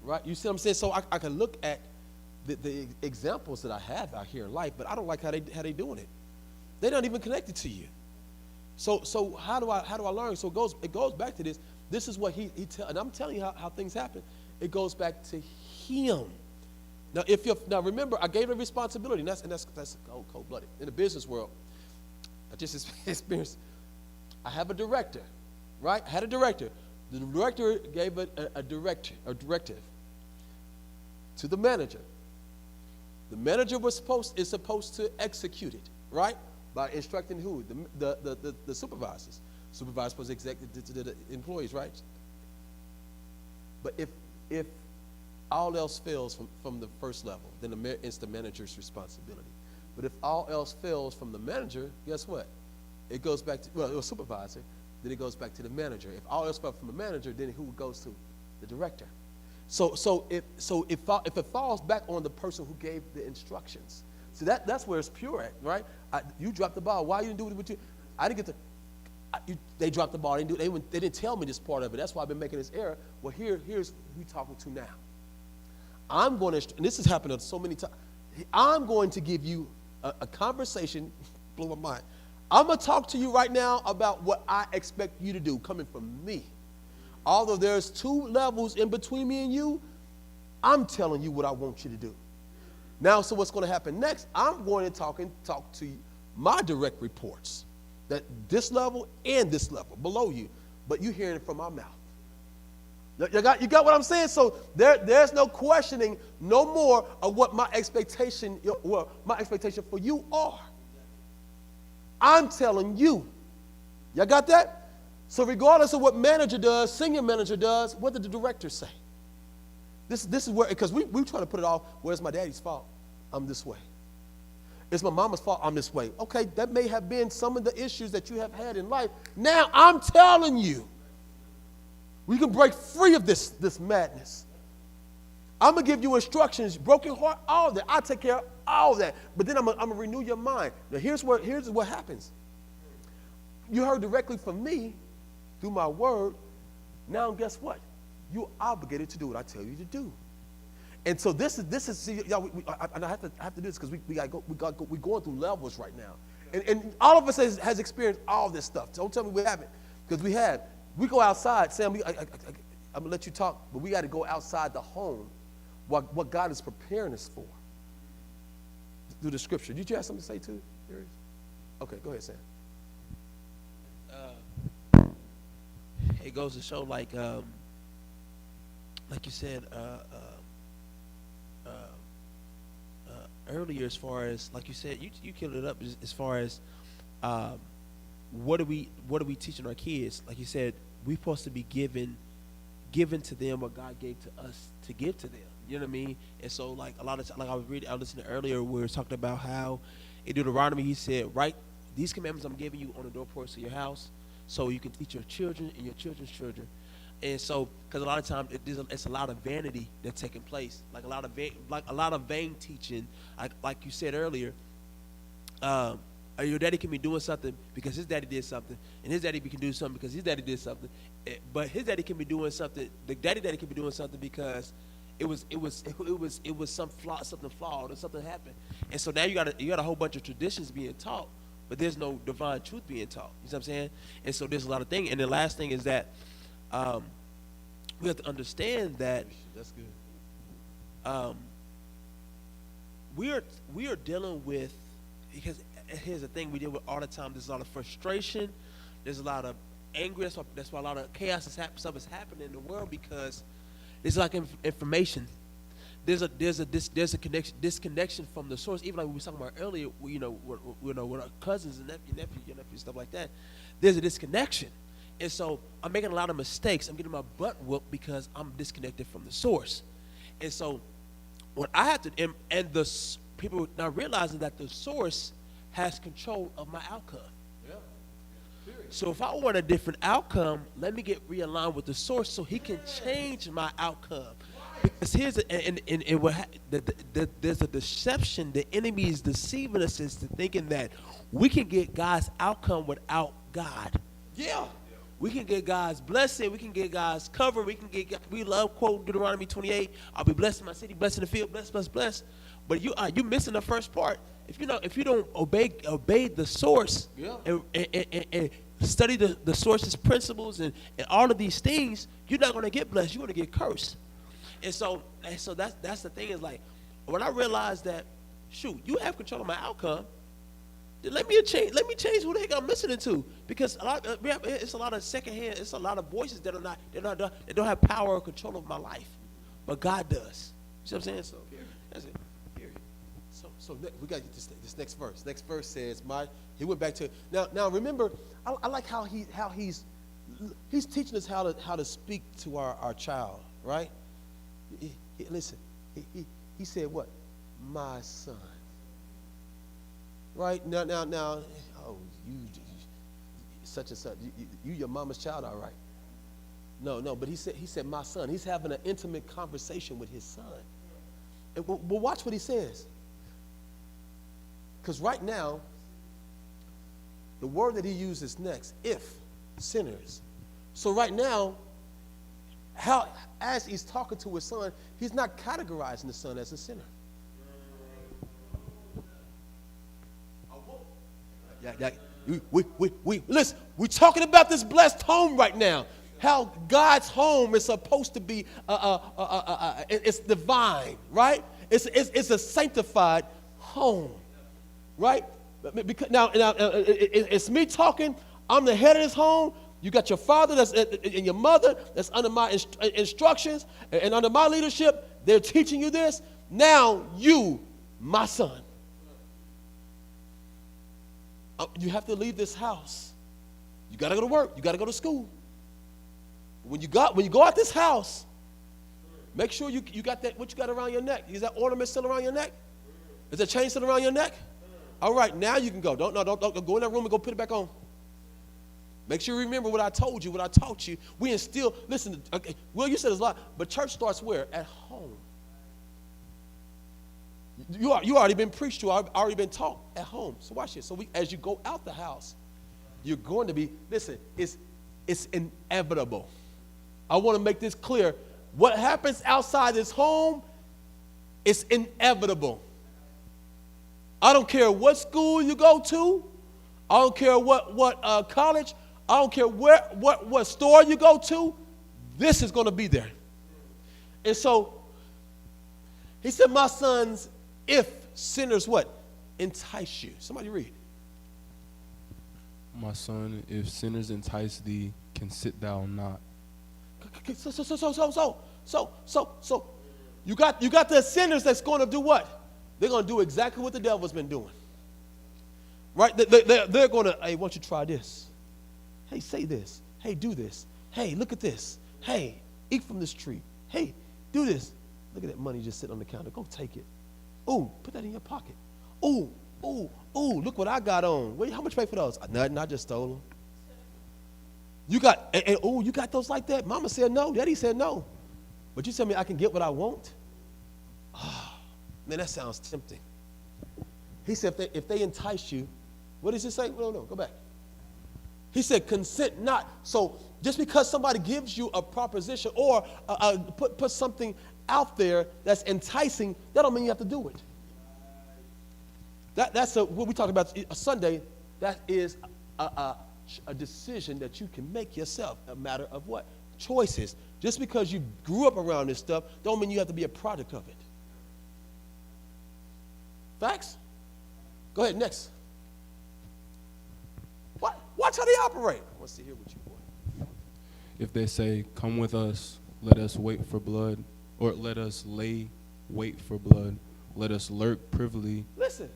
Right? You see what I'm saying? So I can look at the examples that I have out here in life, but I don't like how they doing it. They're not even connected to you. So how do I learn? So it goes back to this. This is what he tell, and I'm telling you how things happen. It goes back to him. Now remember, I gave a responsibility, and that's cold-blooded. In the business world, I just experienced. I have a director, right? I had a director. The director gave a directive to the manager. The manager is supposed to execute it, right? By instructing who? The supervisors. Supervisors supposed to execute to the employees, right? But if all else fails from the first level, then it's the manager's responsibility. But if all else fails from the manager, guess what? It goes back to, it was supervisor, then it goes back to the manager. If all else fails from the manager, then who goes to? The director. So if it falls back on the person who gave the instructions, see that's where it's pure at, right? You dropped the ball. Why you didn't do it with you? I didn't get they dropped the ball. They didn't tell me this part of it. That's why I've been making this error. Well, here's who you're talking to now. I'm going to, and this has happened so many times. I'm going to give you a conversation, blow my mind. I'm going to talk to you right now about what I expect you to do, coming from me. Although there's 2 levels in between me and you, I'm telling you what I want you to do. Now, so what's going to happen next? I'm going to talk to my direct reports, that this level and this level below you, but you hearing it from my mouth. You got what I'm saying? So there's no questioning no more of what my expectation for you are. I'm telling you. Y'all got that? So regardless of what manager does, senior manager does, what did the director say? This is where, because we try to put it off, well, it's my daddy's fault. I'm this way. It's my mama's fault. I'm this way. Okay, that may have been some of the issues that you have had in life. Now I'm telling you, we can break free of this madness. I'm going to give you instructions, broken heart, all that. I'll take care of all that. But then I'm going to renew your mind. Now, here's what happens. You heard directly from me through my word. Now, guess what? You're obligated to do what I tell you to do. And so this is see, y'all, and I have to do this because we're going through levels right now. And all of us has experienced all this stuff. Don't tell me we haven't, because we have. We go outside, Sam, I'm going to let you talk, but we got to go outside the home, what God is preparing us for through the scripture. Did you have something to say too, Darius? Okay, go ahead, Sam. It goes to show, like you said earlier, as far as, like you said, you killed it up as far as what are we teaching our kids? Like you said, we're supposed to be given to them what God gave to us to give to them. You know what I mean? And so, like a lot of like I listened earlier, we were talking about how in Deuteronomy he said, "Write these commandments I'm giving you on the doorposts of your house, so you can teach your children and your children's children." And so, because a lot of times it's a lot of vanity that's taking place, like a lot of vain teaching, like you said earlier. Your daddy can be doing something because his daddy did something, and his daddy can do something because his daddy did something, but his daddy can be doing something. The daddy can be doing something because it was something flawed or something happened, and so now you got a whole bunch of traditions being taught, but there's no divine truth being taught. You know what I'm saying? And so there's a lot of things. And the last thing is that we have to understand that that's good. We are dealing with, because here's the thing we deal with all the time. There's a lot of frustration. There's a lot of anger. That's why a lot of chaos stuff is happening in the world, because there's like information. There's a disconnection from the source. Even like we were talking about earlier, with our cousins and nephews, stuff like that. There's a disconnection, and so I'm making a lot of mistakes. I'm getting my butt whooped because I'm disconnected from the source, and so what I have to and the people now realizing that the source has control of my outcome. Yeah. So if I want a different outcome, let me get realigned with the source so he can change my outcome. Because here's and what there's a deception. The enemy is deceiving us into thinking that we can get God's outcome without God. Yeah. We can get God's blessing. We can get God's cover. We love quote Deuteronomy 28. I'll be blessed in my city, blessed in the field, blessed, blessed, blessed. But you missing the first part. If you don't obey the source, Yeah. and study the source's principles and all of these things, you're not going to get blessed. You're going to get cursed. And so that's the thing is like, when I realized that, shoot, you have control of my outcome, then let me change who the heck I'm listening to, because it's a lot of secondhand, it's a lot of voices that don't have power or control of my life, but God does. You see what I'm saying? So that's it. Period. So we got this next verse. Next verse says, he went back to now. Remember, I like how he's teaching us how to speak to our child, right? Listen, he said what? My son. Right now. Oh, you such and such. You your mama's child, all right? No. But he said my son. He's having an intimate conversation with his son. But watch what he says. Because right now, the word that he uses next, if sinners. So right now, as he's talking to his son, he's not categorizing the son as a sinner. Listen, we're talking about this blessed home right now. How God's home is supposed to be, it's divine, right? It's a sanctified home, right? Because now it's me talking. I'm the head of this home. You got your father and your mother that's under my instructions and under my leadership. They're teaching you this. Now you, my son, you have to leave this house. You got to go to work. You got to go to school. When you go out this house, make sure you got that. What you got around your neck? Is that ornament still around your neck? Is that chain still around your neck? All right, now you can go. Don't go in that room and go put it back on. Make sure you remember what I told you, what I taught you. We instill. Listen, okay, Will, you said there's a lot, but church starts where? At home. You already been preached to. Already been taught at home. So watch this. So as you go out the house, you're going to be. Listen, it's inevitable. I want to make this clear. What happens outside this home is inevitable. I don't care what school you go to. I don't care what college. I don't care what store you go to. This is going to be there. And so he said, my sons, if sinners what? Entice you. Somebody read. My son, if sinners entice thee, consit thou not. So you got the sinners that's going to do what? They're going to do exactly what the devil's been doing. Right? They're going to, hey, why don't you try this? Hey, say this. Hey, do this. Hey, look at this. Hey, eat from this tree. Hey, do this. Look at that money just sitting on the counter. Go take it. Ooh, put that in your pocket. Ooh, look what I got on. Wait, how much you pay for those? Nothing, I just stole them. You got, you got those like that? Mama said no. Daddy said no. But you tell me I can get what I want? Oh, man, that sounds tempting. He said if they entice you, what does it say? No, go back. He said consent not. So just because somebody gives you a proposition or put something out there that's enticing, that don't mean you have to do it. That's what we talked about a Sunday. That is a decision that you can make yourself, a matter of what? Choices. Just because you grew up around this stuff don't mean you have to be a product of it. Facts? Go ahead, next. Watch how they operate. I want to see here with you, boy. If they say, come with us, let us wait for blood, or let us lay wait for blood, let us lurk privily Listen.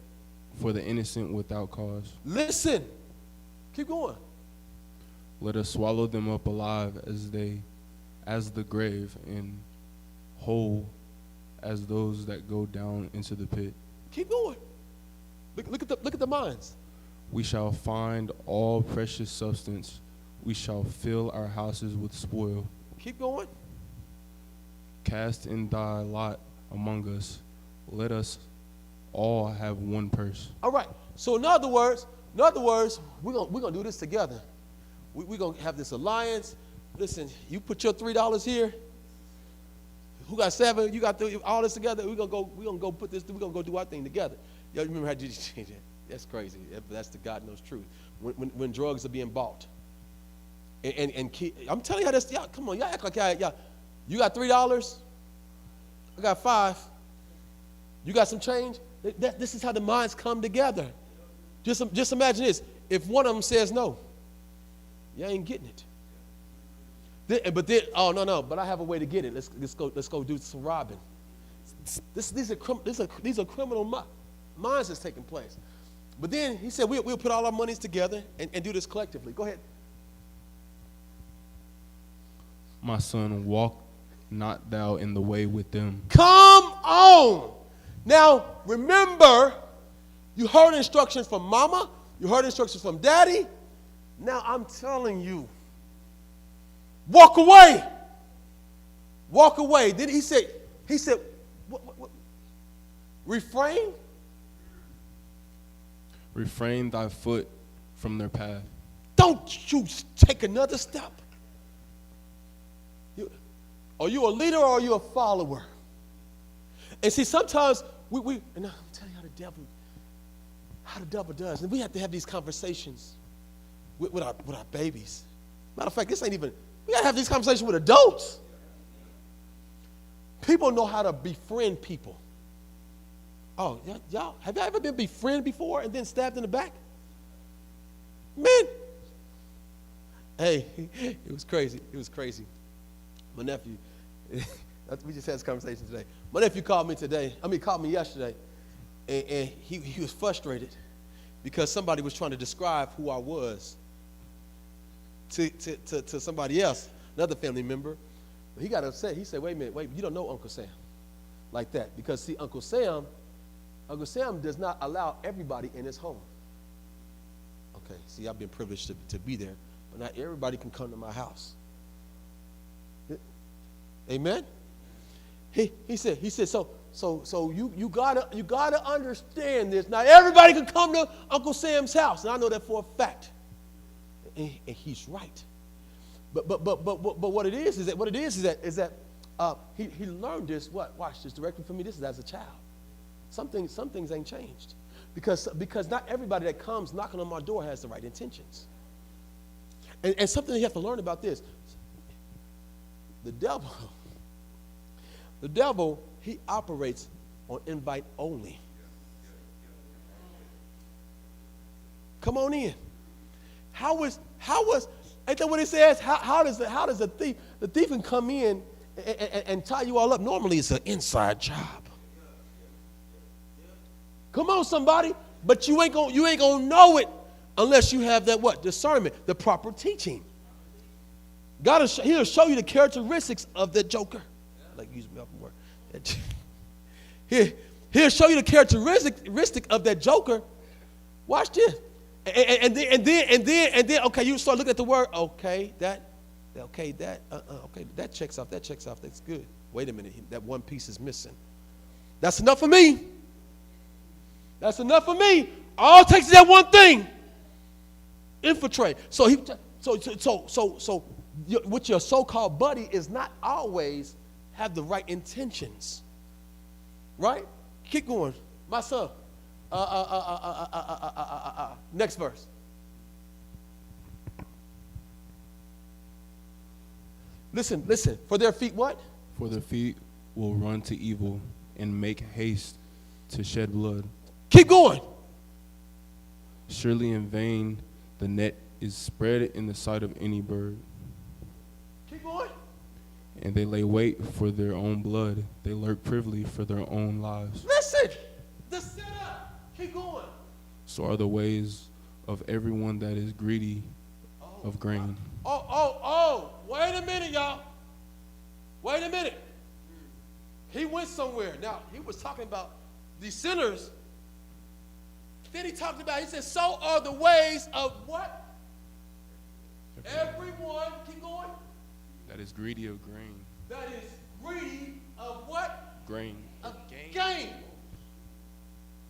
for the innocent without cause. Listen. Keep going. Let us swallow them up alive as the grave, and whole as those that go down into the pit. Keep going. Look at the minds. We shall find all precious substance. We shall fill our houses with spoil. Keep going. cast in thy lot among us. Let us all have one purse. All right. So in other words, we're gonna do this together. We're gonna have this alliance. Listen, you put your $3 here. Who got 7? You got 3, all this together. We're gonna go put this. We're gonna go do our thing together. Y'all remember how Jesus changed that? That's crazy. That's the God knows truth. When drugs are being bought, I'm telling you how this. Y'all, come on, y'all act like y'all. You got $3. I got 5. You got some change. This is how the minds come together. Just imagine this. If one of them says no, you ain't getting it. Oh no, but I have a way to get it. Let's go do some robbing. These are criminal minds that's taking place. But then he said we'll put all our monies together and do this collectively. Go ahead. My son, walk not thou in the way with them. Come on. Now remember, you heard instructions from mama. You heard instructions from daddy. Now I'm telling you, walk away. Walk away. Then he said, what? Refrain. Refrain thy foot from their path. Don't you take another step. Are you a leader or are you a follower? And see, sometimes and I'm telling you how the devil does. And we have to have these conversations with our babies. Matter of fact, we gotta have these conversations with adults. People know how to befriend people. Oh, y'all, have y'all ever been befriended before and then stabbed in the back? Man. Hey, it was crazy. It was crazy. My nephew, we just had this conversation today. My nephew called me yesterday, and he was frustrated because somebody was trying to describe who I was to somebody else, another family member. He got upset. He said, wait a minute, you don't know Uncle Sam like that. Because, see, Uncle Sam does not allow everybody in his home. Okay, see, I've been privileged to be there, but not everybody can come to my house. Amen? He said, so you gotta understand this. Not everybody can come to Uncle Sam's house, and I know that for a fact. And he's right. But what it is that he learned this. Watch this directly from me. This is as a child. Some things ain't changed because not everybody that comes knocking on my door has the right intentions. And something you have to learn about this. The devil, he operates on invite only. Come on in. Ain't that what it says? How does the thief can come in and tie you all up? Normally it's an inside job. Come on, somebody. But you ain't gonna know it unless you have that what? Discernment, the proper teaching. He'll show you the characteristics of the joker. I like using me off the word. He'll show you the characteristic of that joker. Watch this. And then, okay, you start looking at the word. Okay, that checks off. That's good. Wait a minute, that one piece is missing. That's enough for me. All it takes is that one thing. Infiltrate. So with your so-called buddy is not always have the right intentions. Right? Keep going. My son. Next verse. Listen. For their feet what? For their feet will run to evil and make haste to shed blood. Keep going. Surely in vain the net is spread in the sight of any bird. Keep going. And they lay wait for their own blood. They lurk privily for their own lives. Listen. The setup. Keep going. So are the ways of everyone that is greedy of grain. Oh. Wait a minute, y'all. Wait a minute. He went somewhere. Now, he was talking about the sinners. Then he said, so are the ways of what? Everyone, keep going. That is greedy of grain. That is greedy of what? Grain. Of gain,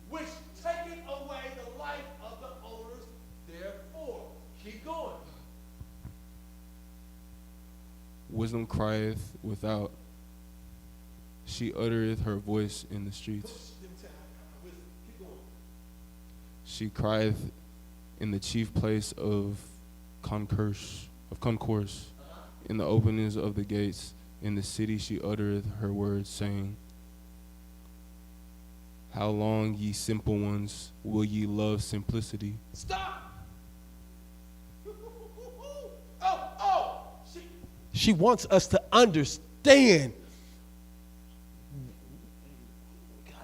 which taketh away the life of the owners. Therefore, keep going. Wisdom crieth without. She uttereth her voice in the streets. Keep going. She crieth in the chief place of concourse. In the openings of the gates. In the city she uttereth her words, saying, how long, ye simple ones, will ye love simplicity? Stop. She wants us to understand.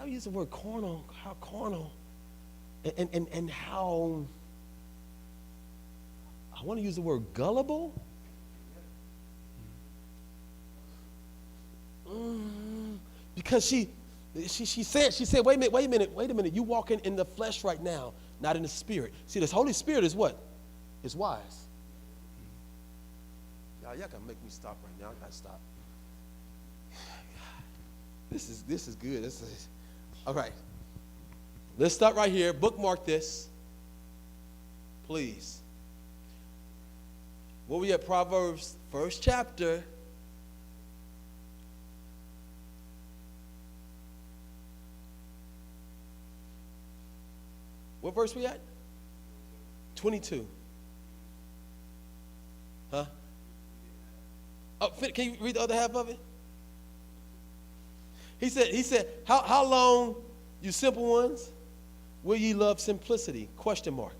I use the word carnal, how carnal, and how, I want to use the word gullible. Because she said, wait a minute, you walking in the flesh right now, not in the spirit. See, this Holy Spirit is what? It's wise. Y'all gotta make me stop right now. I gotta stop. This is good. All right. Let's start right here. Bookmark this, please. Where we at? Proverbs, first chapter. What verse we at? 22. Huh? Oh, can you read the other half of it? He said, how long, you simple ones, will ye love simplicity? Question mark.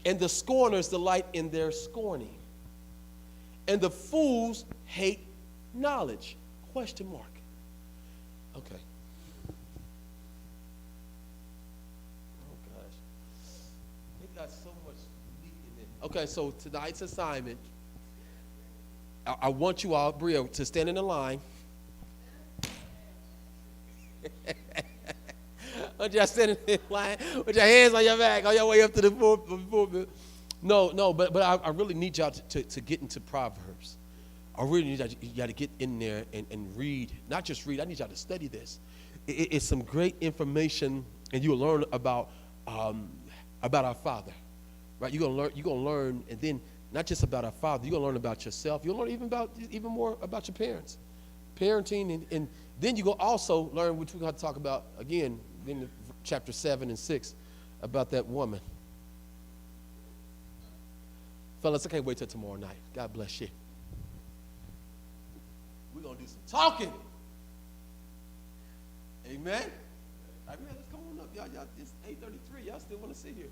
And the scorners delight in their scorning. And the fools hate knowledge. Question mark. Okay. Oh, gosh. They got so much meat in it. Okay, so tonight's assignment, I want you all, Bria, to stand in the line. I want y'all standing in line with your hands on your back on your way up to the pulpit. No, but I really need y'all to get into Proverbs. I really need y'all to get in there and read. Not just read, I need y'all to study this. It's some great information, and you'll learn about our Father. Right? You're gonna learn, and then not just about our Father, you're gonna learn about yourself. You'll learn even more about your parents. Parenting, and then you're gonna also learn, which we're gonna talk about again in chapter 7 and 6, about that woman. Fellas, I can't wait till tomorrow night. God bless you. We're going to do some talking. Amen? Amen. Let's come on up. Y'all, it's 8:33. Y'all still want to sit here.